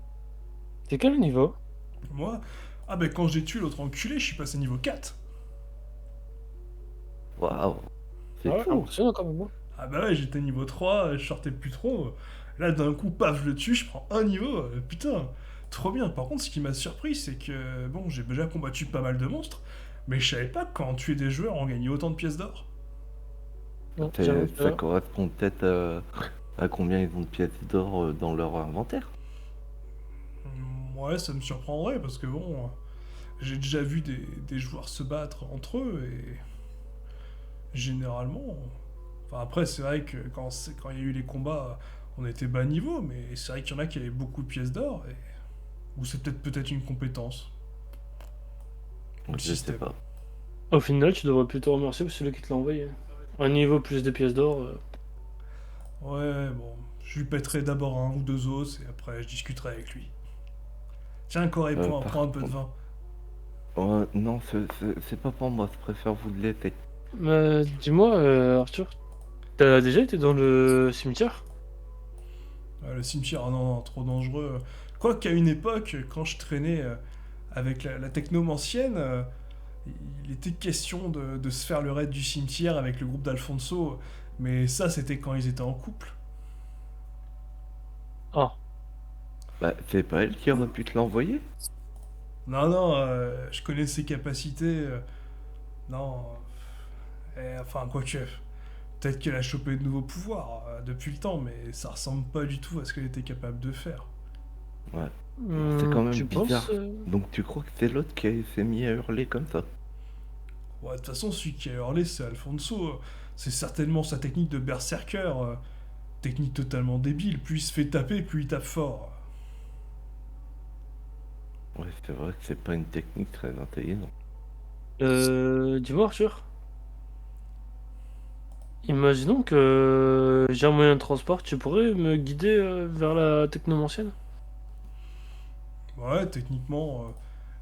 t'es quel niveau? Moi? Ah ben quand j'ai tué l'autre enculé, je suis passé niveau 4. Waouh, c'est Ah ouais, fou. impressionnant quand même. Hein. Ah bah ouais, j'étais niveau 3, je sortais plus trop. Là, d'un coup, paf, je le tue, je prends un niveau. Putain, trop bien. Par contre, ce qui m'a surpris, c'est que, bon, j'ai déjà combattu pas mal de monstres, mais je savais pas que quand on tuait des joueurs, on gagnait autant de pièces d'or. Non, j'avoue que- Ça correspond peut-être à combien ils ont de pièces d'or dans leur inventaire. Ouais, ça me surprendrait, parce que bon, j'ai déjà vu des joueurs se battre entre eux, et généralement... Enfin, après, c'est vrai que quand il y a eu les combats, on était bas niveau, mais c'est vrai qu'il y en a qui avaient beaucoup de pièces d'or, et... ou c'est peut-être une compétence. Ou le Je sais système. pas. Au final, tu devrais plutôt remercier celui qui te l'a envoyé. Un niveau plus des pièces d'or. Ouais, bon, je lui pèterai d'abord un ou deux os, et après je discuterai avec lui. Tiens, Corée, par prends un peu de vin. Non, c'est pas pour moi, je préfère vous le laisser. Dis-moi, Arthur, t'as déjà été dans le cimetière? Le cimetière, ah non, non, trop dangereux. Quoique qu'à une époque, quand je traînais avec la technomancienne, il était question de se faire le raid du cimetière avec le groupe d'Alfonso, mais ça c'était quand ils étaient en couple. Ah, Bah, c'est pas elle qui aurait pu te l'envoyer? Non, non, je connais ses capacités. Non, enfin, quoique, peut-être qu'elle a chopé de nouveaux pouvoirs depuis le temps, mais ça ressemble pas du tout à ce qu'elle était capable de faire. C'est quand même Tu bizarre. penses Donc tu crois que c'est l'autre qui s'est mis à hurler comme ça? Ouais, de toute façon, celui qui a hurlé, c'est Alfonso. C'est certainement sa technique de berserker. Technique totalement débile. Plus il se fait taper, plus il tape fort. Ouais, c'est vrai que c'est pas une technique très intelligente. Dis-moi, Arthur. Imaginons que j'ai un moyen de transport, tu pourrais me guider vers la technomancienne? Ouais, techniquement,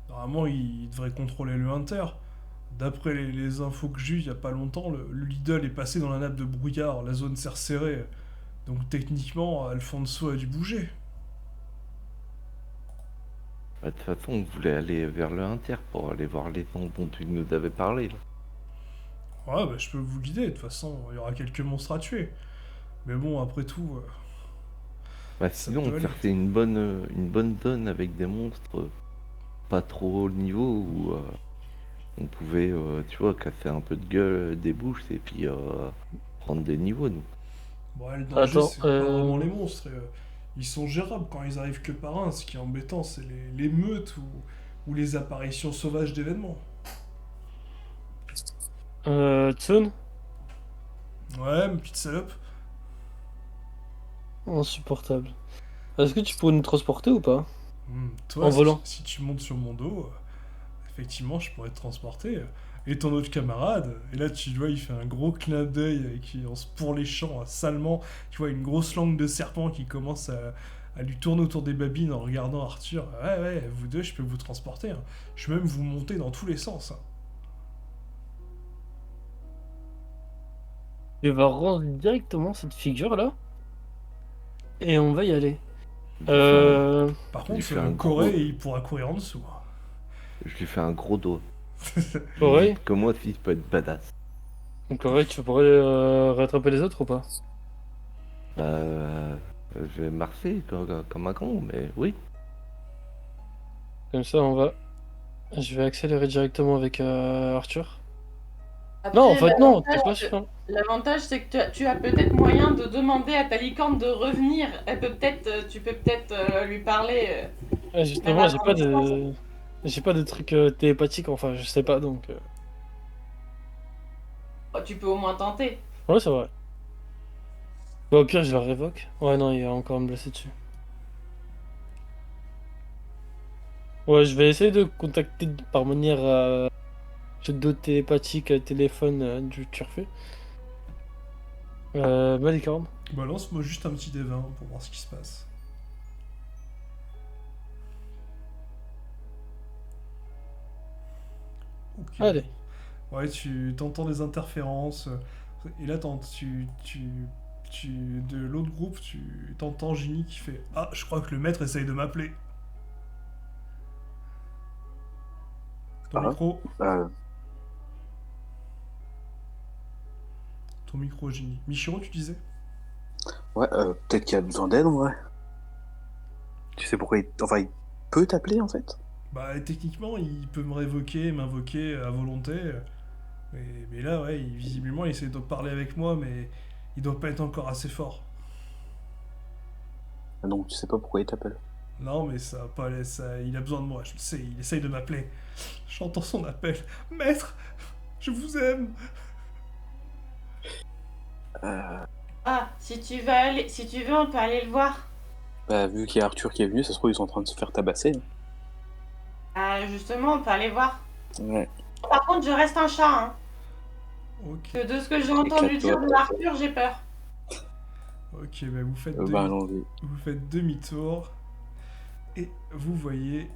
normalement, il devrait contrôler le Inter. D'après les infos que j'ai eues il y a pas longtemps, le Lidl est passé dans la nappe de brouillard, la zone s'est resserrée. Donc techniquement, Alfonso a dû bouger. Bah, de toute façon, on voulait aller vers le Inter pour aller voir les gens dont tu nous avais parlé, là. Ouais, bah je peux vous guider, de toute façon, il y aura quelques monstres à tuer. Mais bon, après tout, Bah, ça sinon, peut on aller. cherchait une bonne zone avec des monstres pas trop haut niveau où on pouvait, tu vois, casser un peu de gueule des bouches et puis prendre des niveaux, nous. Bon, le danger, Attends, c'est pas vraiment les monstres. Ils sont gérables quand ils arrivent que par un. Ce qui est embêtant, c'est les meutes ou les apparitions sauvages d'événements. Tsun? Ouais, ma petite salope. Insupportable. Est-ce que tu pourrais nous transporter ou pas? Toi, En volant. si tu montes sur mon dos, effectivement, je pourrais te transporter. Et ton autre camarade, et là tu vois, il fait un gros clin d'œil qui on se pour les champs salement. Tu vois, une grosse langue de serpent qui commence à lui tourner autour des babines en regardant Arthur. Ouais, ouais, vous deux, je peux vous transporter. Je peux même vous monter dans tous les sens. Tu vas rendre directement cette figure là et on va y aller. Euh... Par Je lui contre, fais un Corée, gros- il pourra courir en dessous. Je lui fais un gros dos. Corée? Que moi, si je peux être badass. Corée, tu pourrais rattraper les autres ou pas? Bah, je vais marcher comme un con, mais oui. Comme ça, on va. Je vais accélérer directement avec Arthur. Après, Non, en fait, non, l'avantage, t'es pas sûr. l'avantage, c'est que tu as peut-être moyen de demander à ta licorne de revenir. Elle peut peut-être, tu peux peut-être lui parler. Justement, Elle va dans le sens. j'ai pas de truc télépathique, enfin, je sais pas donc. Oh, tu peux au moins tenter. Ouais, c'est vrai. Bah, au pire, je la révoque. Ouais, non, il y a encore un blessé dessus. Ouais, je vais essayer de contacter par manière pseudo télépathique téléphone du turfu. Malicorne. Balance-moi juste un petit D20 pour voir ce qui se passe. Ok. Allez. Ouais, tu t'entends des interférences. Et là, de l'autre groupe, tu t'entends Ginny qui fait Ah, je crois que le maître essaye de m'appeler. Ton Ah. micro. Euh, Ton micro, Ginny. Michiro, tu disais ouais, peut-être qu'il a besoin d'aide en vrai. Tu sais pourquoi enfin, il peut t'appeler en fait. Bah, techniquement, il peut me révoquer, m'invoquer à volonté. Mais là, ouais, visiblement, il essaie de parler avec moi, mais il doit pas être encore assez fort. Donc tu sais pas pourquoi il t'appelle. Non, mais ça, pas, ça, il a besoin de moi, je le sais, il essaye de m'appeler. J'entends son appel. Maître, je vous aime. Ah, si tu veux aller, si tu veux, on peut aller le voir. Bah, vu qu'il y a Arthur qui est venu, ça se trouve ils sont en train de se faire tabasser. Ah, justement, on peut aller voir. Ouais. Par contre, je reste un chat, hein. Ok, Que de ce que j'ai entendu dire de Arthur, j'ai peur. ok, bah Bah, allons-y. vous faites demi-tour et vous voyez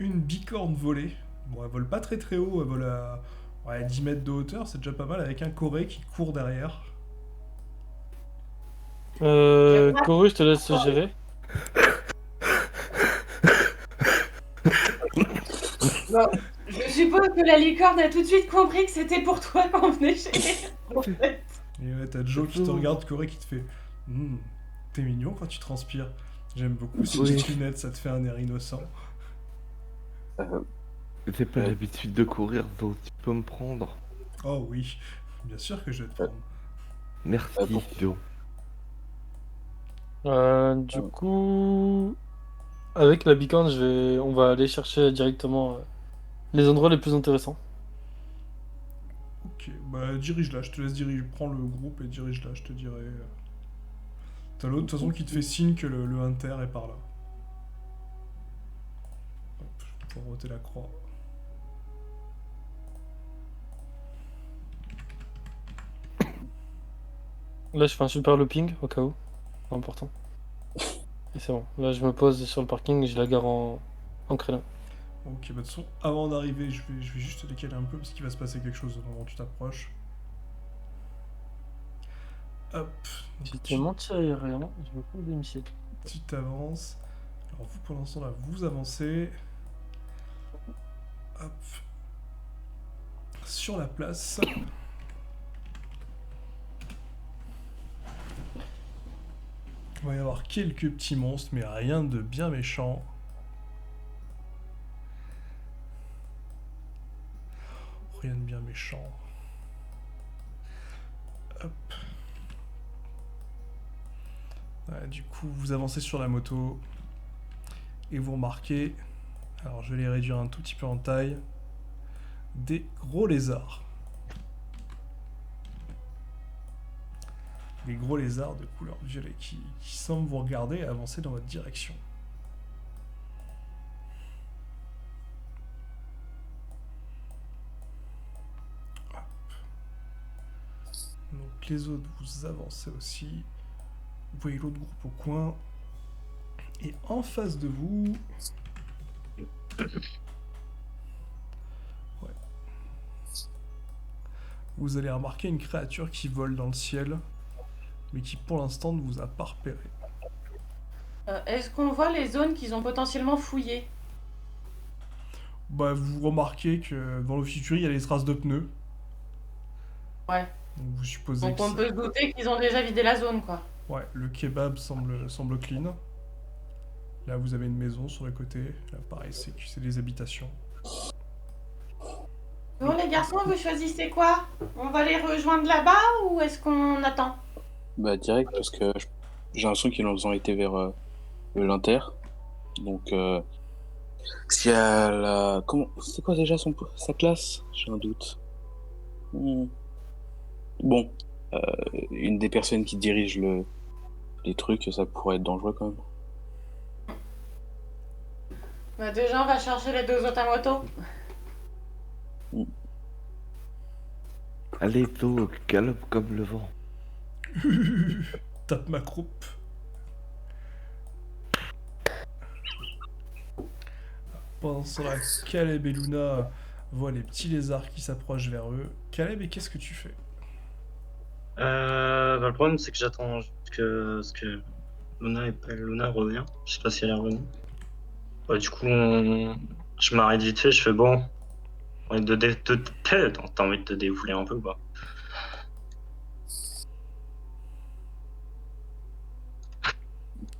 une bicorne voler. Bon, elle vole pas très très haut, elle vole à ouais, 10 mètres de hauteur, c'est déjà pas mal, avec un coré qui court derrière. Coru, je te laisse gérer. Bon, je suppose que la licorne a tout de suite compris que c'était pour toi qu'on venait chez elle. En fait. Et ouais, t'as Joe qui te regarde, Corée qui te fait T'es mignon quand tu transpires. J'aime beaucoup ces Oui. petites lunettes, ça te fait un air innocent. J'ai pas l'habitude de courir, donc tu peux me prendre. Oh oui, bien sûr que je vais te prendre. Merci, Bon. Joe. Du coup, avec la beacon, on va aller chercher directement les endroits les plus intéressants. Ok, bah dirige là, je te laisse diriger. Prends le groupe et dirige là, je te dirai. T'as l'autre, de toute façon, qui te fait signe que le Hunter est par là. Hop, pour roter la croix. Là, je fais un super looping au cas où. C'est important. Et c'est bon. Là, je me pose sur le parking et je la gare en créneau. Ok, bah de toute façon, avant d'arriver, je vais juste te décaler un peu parce qu'il va se passer quelque chose au moment où tu t'approches. Hop. Donc, Si tu menti aérien, je me prends des missiles. tu t'avances. Alors vous, pour l'instant, là, vous avancez. Hop. Sur la place. Il va y avoir quelques petits monstres, mais rien de bien méchant. Rien de bien méchant. Hop. Ouais, du coup, vous avancez sur la moto. Et vous remarquez... Alors, je vais les réduire un tout petit peu en taille. Des gros lézards. Des gros lézards de couleur violet qui semblent vous regarder et avancer dans votre direction. Hop. Donc les autres, vous avancez aussi. Vous voyez l'autre groupe au coin. Et en face de vous... Ouais. Vous allez remarquer une créature qui vole dans le ciel, mais qui pour l'instant ne vous a pas repéré. Est-ce qu'on voit les zones qu'ils ont potentiellement fouillées? Bah, vous remarquez que dans l'officierie, il y a les traces de pneus. Ouais. Donc vous supposez Donc que on peut se douter qu'ils ont déjà vidé la zone, quoi. ouais, le kebab semble clean. Là, vous avez une maison sur le côté. Là, pareil, c'est des habitations. Bon, les garçons, vous choisissez quoi? On va les rejoindre là-bas ou est-ce qu'on attend? Bah, direct, parce que j'ai l'impression qu'ils ont été vers le Linter. Donc, s'il y a la. Comment. C'est quoi déjà sa classe? J'ai un doute. Bon, une des personnes qui dirige les trucs, ça pourrait être dangereux quand même. Bah, déjà, on va chercher les deux autres à moto. Allez, Zo, galope comme le vent. Tape ma croupe. Pendant ce temps-là, Caleb et Luna voient les petits lézards qui s'approchent vers eux. Caleb, et qu'est-ce que tu fais? Bah, le problème, c'est que j'attends ce que Luna revient. Je sais pas si elle est revenue. Ouais, du coup, je m'arrête vite fait. Je fais bon. T'as envie de te défouler un peu, quoi.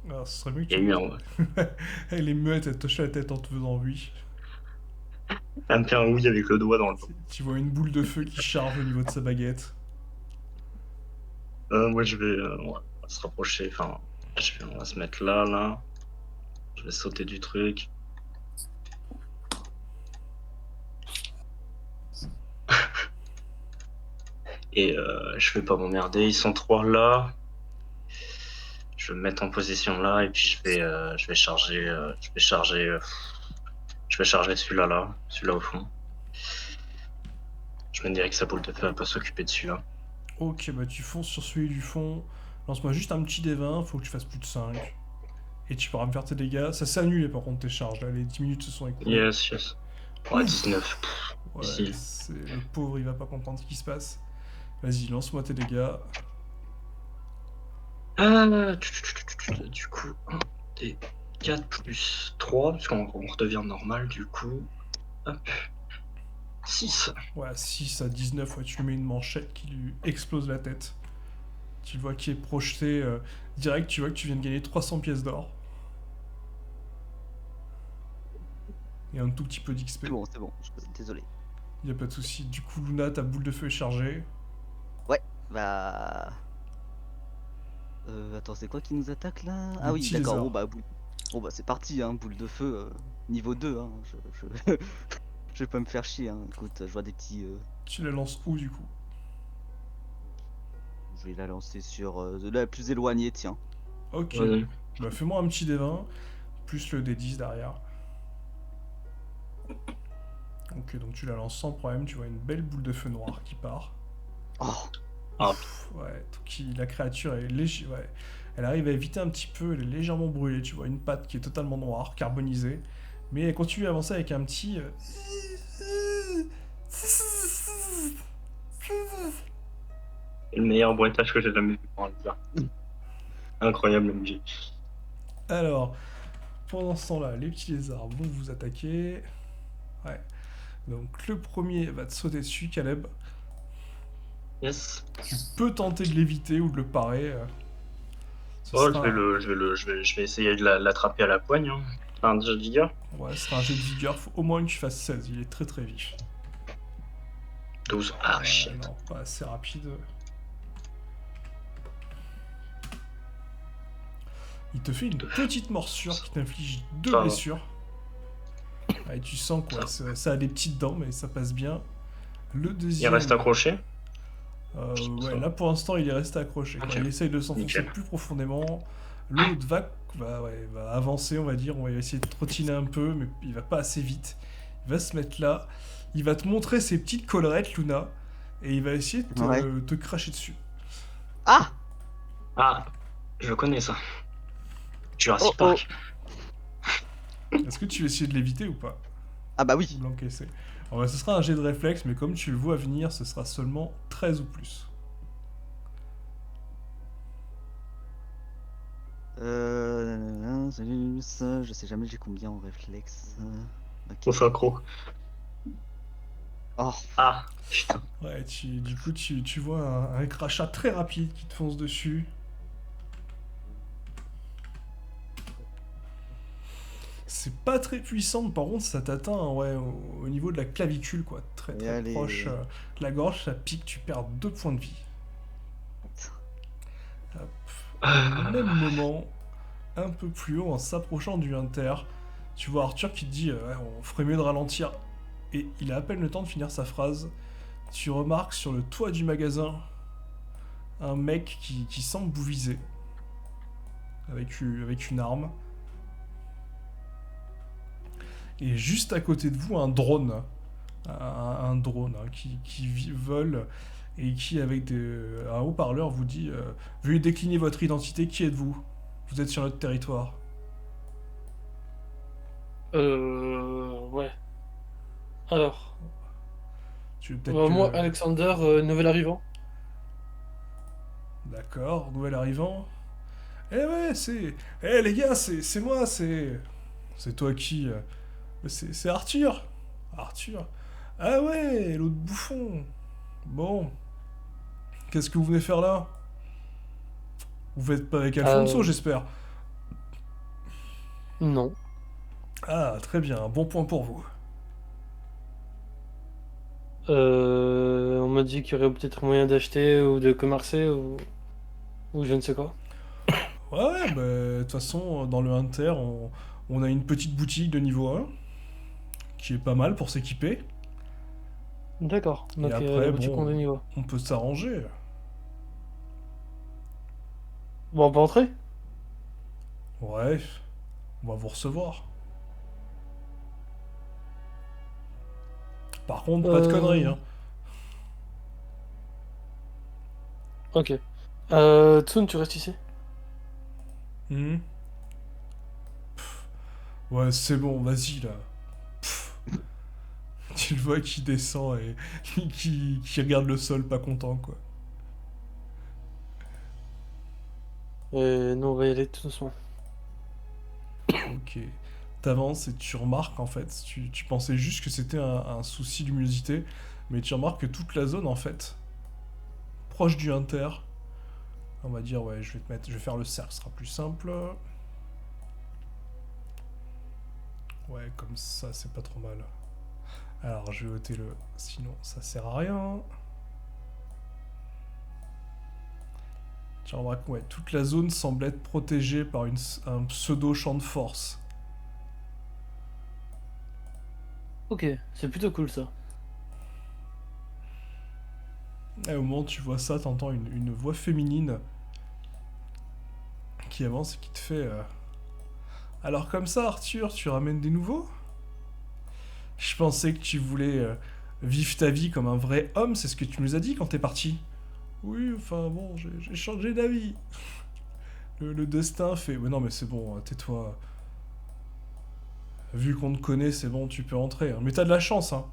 Alors, ce serait mieux que Il y a tu... eu un. Elle est muette, elle te hoche la tête en te faisant oui. Elle me fait un oui avec le doigt dans le dos. Tu vois une boule de feu qui charge au niveau de sa baguette. Moi, on va se rapprocher. Enfin, on va se mettre là. Je vais sauter du truc. Et je vais pas m'emmerder. Ils sont trois là. Je vais me mettre en position là et puis je vais charger. Je vais charger celui-là au fond. Je me dirais que sa boule de feu peut s'occuper de celui-là. Ok, bah tu fonces sur celui du fond. Lance-moi juste un petit D20, faut que tu fasses plus de 5. Et tu pourras me faire tes dégâts. Ça s'est annulé par contre tes charges, là, les 10 minutes se sont écoulées. Yes. Ouais, 19. Ouais, Ici. le pauvre, il va pas comprendre ce qui se passe. Vas-y, lance-moi tes dégâts. Du coup, des 4 plus 3, parce qu'on redevient normal du coup. Hop. 6. Ouais, 6 à 19, ouais, tu lui mets une manchette qui lui explose la tête. Tu le vois qui est projeté direct, tu vois que tu viens de gagner 300 pièces d'or. Et un tout petit peu d'XP. C'est bon, désolé. Y a pas de souci. Du coup, Luna, ta boule de feu est chargée. Ouais, bah. Attends, c'est quoi qui nous attaque là? Le Ah oui, petit d'accord. lézard. Bon bah c'est parti, hein, boule de feu, niveau 2, hein. Je... je vais pas me faire chier, hein. Écoute, je vois des petits. Tu la lances où, du coup? Je vais la lancer sur la plus éloignée, tiens. Ok. Vas-y. Bah, fais-moi un petit D20, plus le D10 derrière. Ok, donc tu la lances sans problème, tu vois une belle boule de feu noire qui part. Oh, Ah, Ouais, donc la créature est léger, ouais. Elle arrive à éviter un petit peu, elle est légèrement brûlée, tu vois, une patte qui est totalement noire, carbonisée. Mais elle continue à avancer avec un petit... c'est le meilleur bruitage que j'ai jamais vu pour un lézard. Incroyable MJ. Alors, pendant ce temps-là, les petits lézards vont vous attaquer. Ouais. Donc le premier va te sauter dessus, Caleb. Yes. Tu peux tenter de l'éviter ou de le parer. Ce Oh, sera je vais essayer de l'attraper à la poigne. Hein. Enfin, déjà de vigueur. Ouais, ce sera un jet de vigueur, faut au moins que tu fasses 16, il est très très vif. 12. Ah, Ouais, shit. non, pas assez rapide. Il te fait une petite morsure qui t'inflige 2 Ça va. blessures. Ouais, tu sens quoi, ça a des petites dents, mais ça passe bien. Le Il deuxième... reste accroché. ouais, là pour l'instant il est resté accroché. Quoi. Ok. Il essaye de s'enfoncer Nickel. plus profondément. L'autre va avancer, on va dire. On va essayer de trottiner un peu, mais il va pas assez vite. Il va se mettre là. Il va te montrer ses petites collerettes, Luna. Et il va essayer de Ouais. te cracher dessus. Ah, Ah, je connais ça. Jurassic Oh, Park. Est-ce que tu veux essayer de l'éviter ou pas? ah bah Ou oui. de l'encaisser? Alors, ce sera un jet de réflexe, mais comme tu le vois venir, ce sera seulement 13 ou plus. Salut, ça, je sais jamais j'ai combien en réflexe. Ok. Trop synchro. Oh, Ah, putain. Ouais, du coup, tu vois un crachat très rapide qui te fonce dessus. C'est pas très puissant, par contre, ça t'atteint ouais, au niveau de la clavicule, quoi. Très Et très allez. proche de la gorge, ça pique, tu perds 2 points de vie. Hop. Au même moment, un peu plus haut, en s'approchant du Hunter, tu vois Arthur qui te dit ouais, on ferait mieux de ralentir. Et il a à peine le temps de finir sa phrase. Tu remarques sur le toit du magasin un mec qui semble vous viser avec une arme. Et juste à côté de vous, un drone. Un drone hein, qui vole et qui, avec un haut-parleur, vous dit veuillez décliner votre identité, qui êtes-vous? Vous êtes sur notre territoire. Ouais. Alors, Tu veux peut-être moi, que... Alexander, nouvel arrivant. D'accord, nouvel arrivant. Eh ouais, c'est... Eh les gars, c'est moi, c'est... C'est toi qui... C'est Arthur. Arthur. Ah ouais, l'autre bouffon. Bon. Qu'est-ce que vous venez faire là? Vous êtes pas avec Alfonso, j'espère. Non. Ah, très bien, un bon point pour vous. On m'a dit qu'il y aurait peut-être moyen d'acheter ou de commercer ou je ne sais quoi. Ouais, bah, de toute façon, dans le Hunter, on a une petite boutique de niveau 1, qui est pas mal pour s'équiper. D'accord. Donc après, la boutique bon, on est niveau. On peut s'arranger. Bon, on peut entrer? Ouais, on va vous recevoir. Par contre, pas de conneries, hein. Ok. Tsun, tu restes ici? Hmm. Pff. Ouais, c'est bon, vas-y là. Pff. Tu le vois qui descend et qui regarde le sol, pas content, quoi. Nous, on va y aller tout doucement. Ok. T'avances et tu remarques, en fait, tu pensais juste que c'était un souci de luminosité, mais tu remarques que toute la zone, en fait, proche du Hunter, on va dire, ouais, je vais faire le cercle, ce sera plus simple. Ouais, comme ça, c'est pas trop mal. Alors, je vais ôter le... Sinon, ça sert à rien. Tu remarques, ouais, toute la zone semble être protégée par un pseudo champ de force. Ok, c'est plutôt cool ça. Et au moment où tu vois ça, t'entends une voix féminine qui avance et qui te fait alors comme ça, Arthur, tu ramènes des nouveaux? Je pensais que tu voulais vivre ta vie comme un vrai homme, c'est ce que tu nous as dit quand t'es parti. Oui, enfin bon, j'ai changé d'avis. Le destin fait... Mais non, mais c'est bon, tais-toi. Vu qu'on te connaît, c'est bon, tu peux rentrer. Hein. Mais t'as de la chance, hein.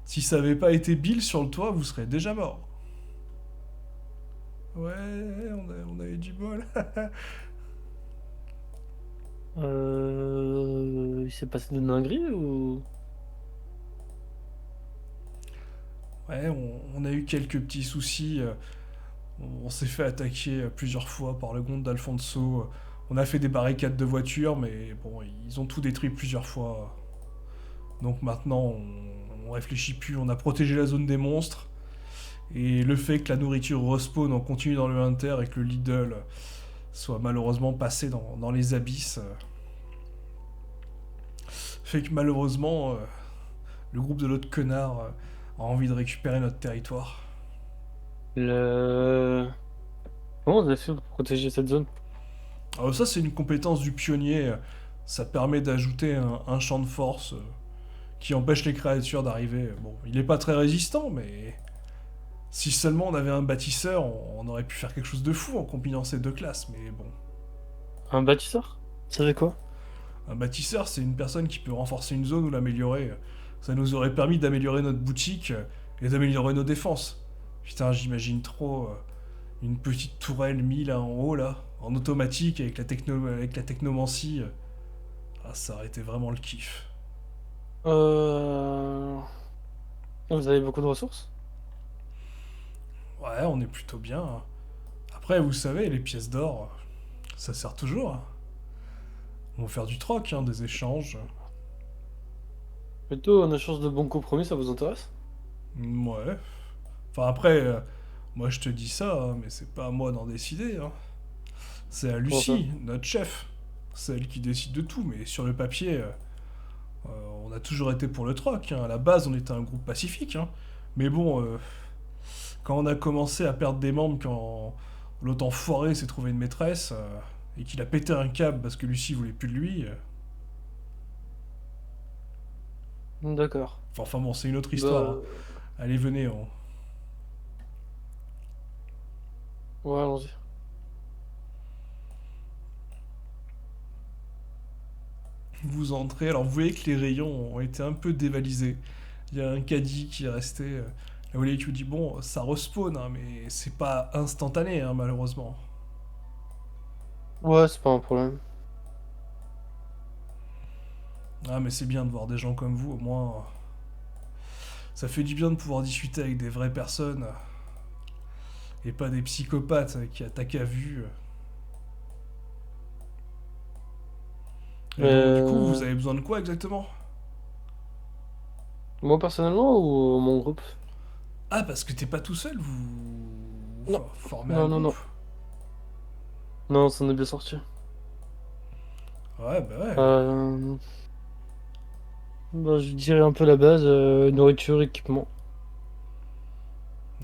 Si ça avait pas été Bill sur le toit, vous serez déjà mort. Ouais, on a eu du bol. Il s'est passé de dinguerie ou... Ouais, on a eu quelques petits soucis. On s'est fait attaquer plusieurs fois par le comte d'Alfonso. On a fait des barricades de voitures, mais bon, ils ont tout détruit plusieurs fois. Donc maintenant, on réfléchit plus. On a protégé la zone des monstres. Et le fait que la nourriture respawn en continue dans le Hunter et que le Lidl soit malheureusement passé dans les abysses, fait que malheureusement, le groupe de l'autre connard a envie de récupérer notre territoire. Le... Comment vous avez fait pour protéger cette zone? Alors ça, c'est une compétence du pionnier. Ça permet d'ajouter un champ de force qui empêche les créatures d'arriver. Bon, il n'est pas très résistant, mais si seulement on avait un bâtisseur, on aurait pu faire quelque chose de fou en combinant ces deux classes. Mais bon, Un bâtisseur? Ça fait quoi? un bâtisseur, c'est une personne qui peut renforcer une zone ou l'améliorer. Ça nous aurait permis d'améliorer notre boutique et d'améliorer nos défenses. Putain, j'imagine trop une petite tourelle mise là en haut, là, en automatique, avec la technomancie. Ah, ça aurait été vraiment le kiff. Euh... Vous avez beaucoup de ressources? Ouais, on est plutôt bien. Hein. Après, vous savez, les pièces d'or, ça sert toujours. Hein. On va faire du troc, hein, des échanges. Plutôt en échange de bons compromis, ça vous intéresse? Ouais. Enfin, après, moi je te dis ça, hein, mais c'est pas à moi d'en décider. Hein. C'est à Comment ça? Lucie, notre chef. C'est elle qui décide de tout, mais sur le papier, on a toujours été pour le troc. Hein. À la base, on était un groupe pacifique. Hein. Mais bon, quand on a commencé à perdre des membres, quand l'autre enfoiré s'est trouvé une maîtresse, et qu'il a pété un câble parce que Lucie voulait plus de lui. D'accord. Enfin bon, c'est une autre histoire. Hein. Bah... Allez, venez, Ouais, allons-y. vous entrez. Alors vous voyez que les rayons ont été un peu dévalisés. Il y a un caddie qui est resté. Là, vous voyez qui vous dit bon, ça respawn, hein, mais c'est pas instantané, hein, malheureusement. Ouais, c'est pas un problème. Ah, mais c'est bien de voir des gens comme vous, au moins. Ça fait du bien de pouvoir discuter avec des vraies personnes et pas des psychopathes qui attaquent à vue. Et donc, du coup, vous Euh... avez besoin de quoi exactement? Moi personnellement ou mon groupe? Ah, parce que t'es pas tout seul, vous Non. formez un Non, non, groupe? non. Non, ça en est bien sorti. Ouais, bah ouais. Euh... Bah, je dirais un peu la base, nourriture, équipement.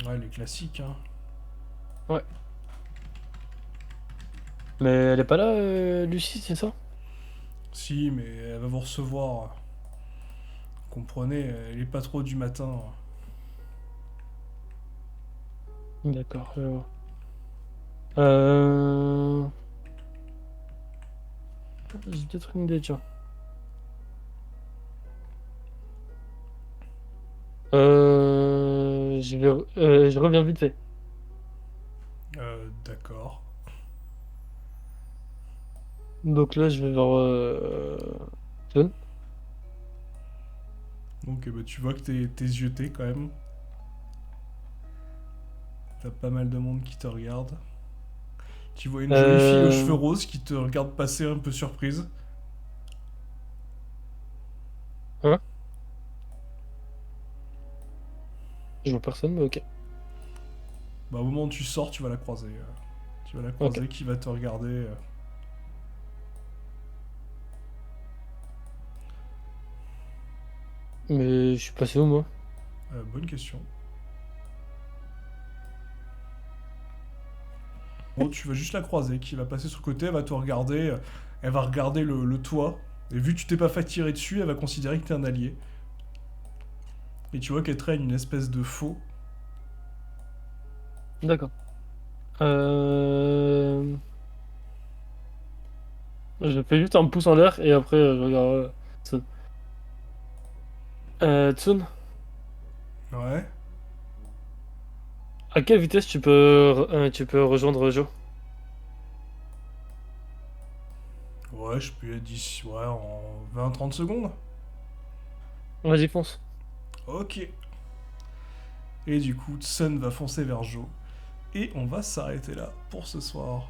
Ouais, les classiques, hein. Ouais. Mais elle est pas là, Lucie, c'est ça? Si, mais elle va vous recevoir. Comprenez, elle est pas trop du matin. D'accord, je vois. Euh... J'ai peut-être une idée, tiens. Je reviens vite fait. D'accord. Donc là, je vais vers John. Donc, bah, tu vois que t'es zioté quand même. T'as pas mal de monde qui te regarde. Tu vois une jolie fille aux cheveux Euh... roses qui te regarde passer un peu surprise. Hein? Je vois personne, mais ok. Bah, au moment où tu sors, tu vas la croiser. Tu vas la croiser, qui va te regarder. Mais je suis passé où, moi? Bonne question. Bon, tu vas juste la croiser, qui va passer sur le côté, elle va te regarder, elle va regarder le toit, et vu que tu t'es pas fait tirer dessus, elle va considérer que t'es un allié. Et tu vois qu'elle traîne une espèce de faux. D'accord. Je fais juste un pouce en l'air et après je regarde Tsun. Tsun, Ouais. à quelle vitesse tu peux rejoindre Joe? Ouais, je peux y aller d'ici, ouais, en 20-30 secondes. Vas-y, fonce. Ok. Et du coup, Sun va foncer vers Joe. Et on va s'arrêter là pour ce soir.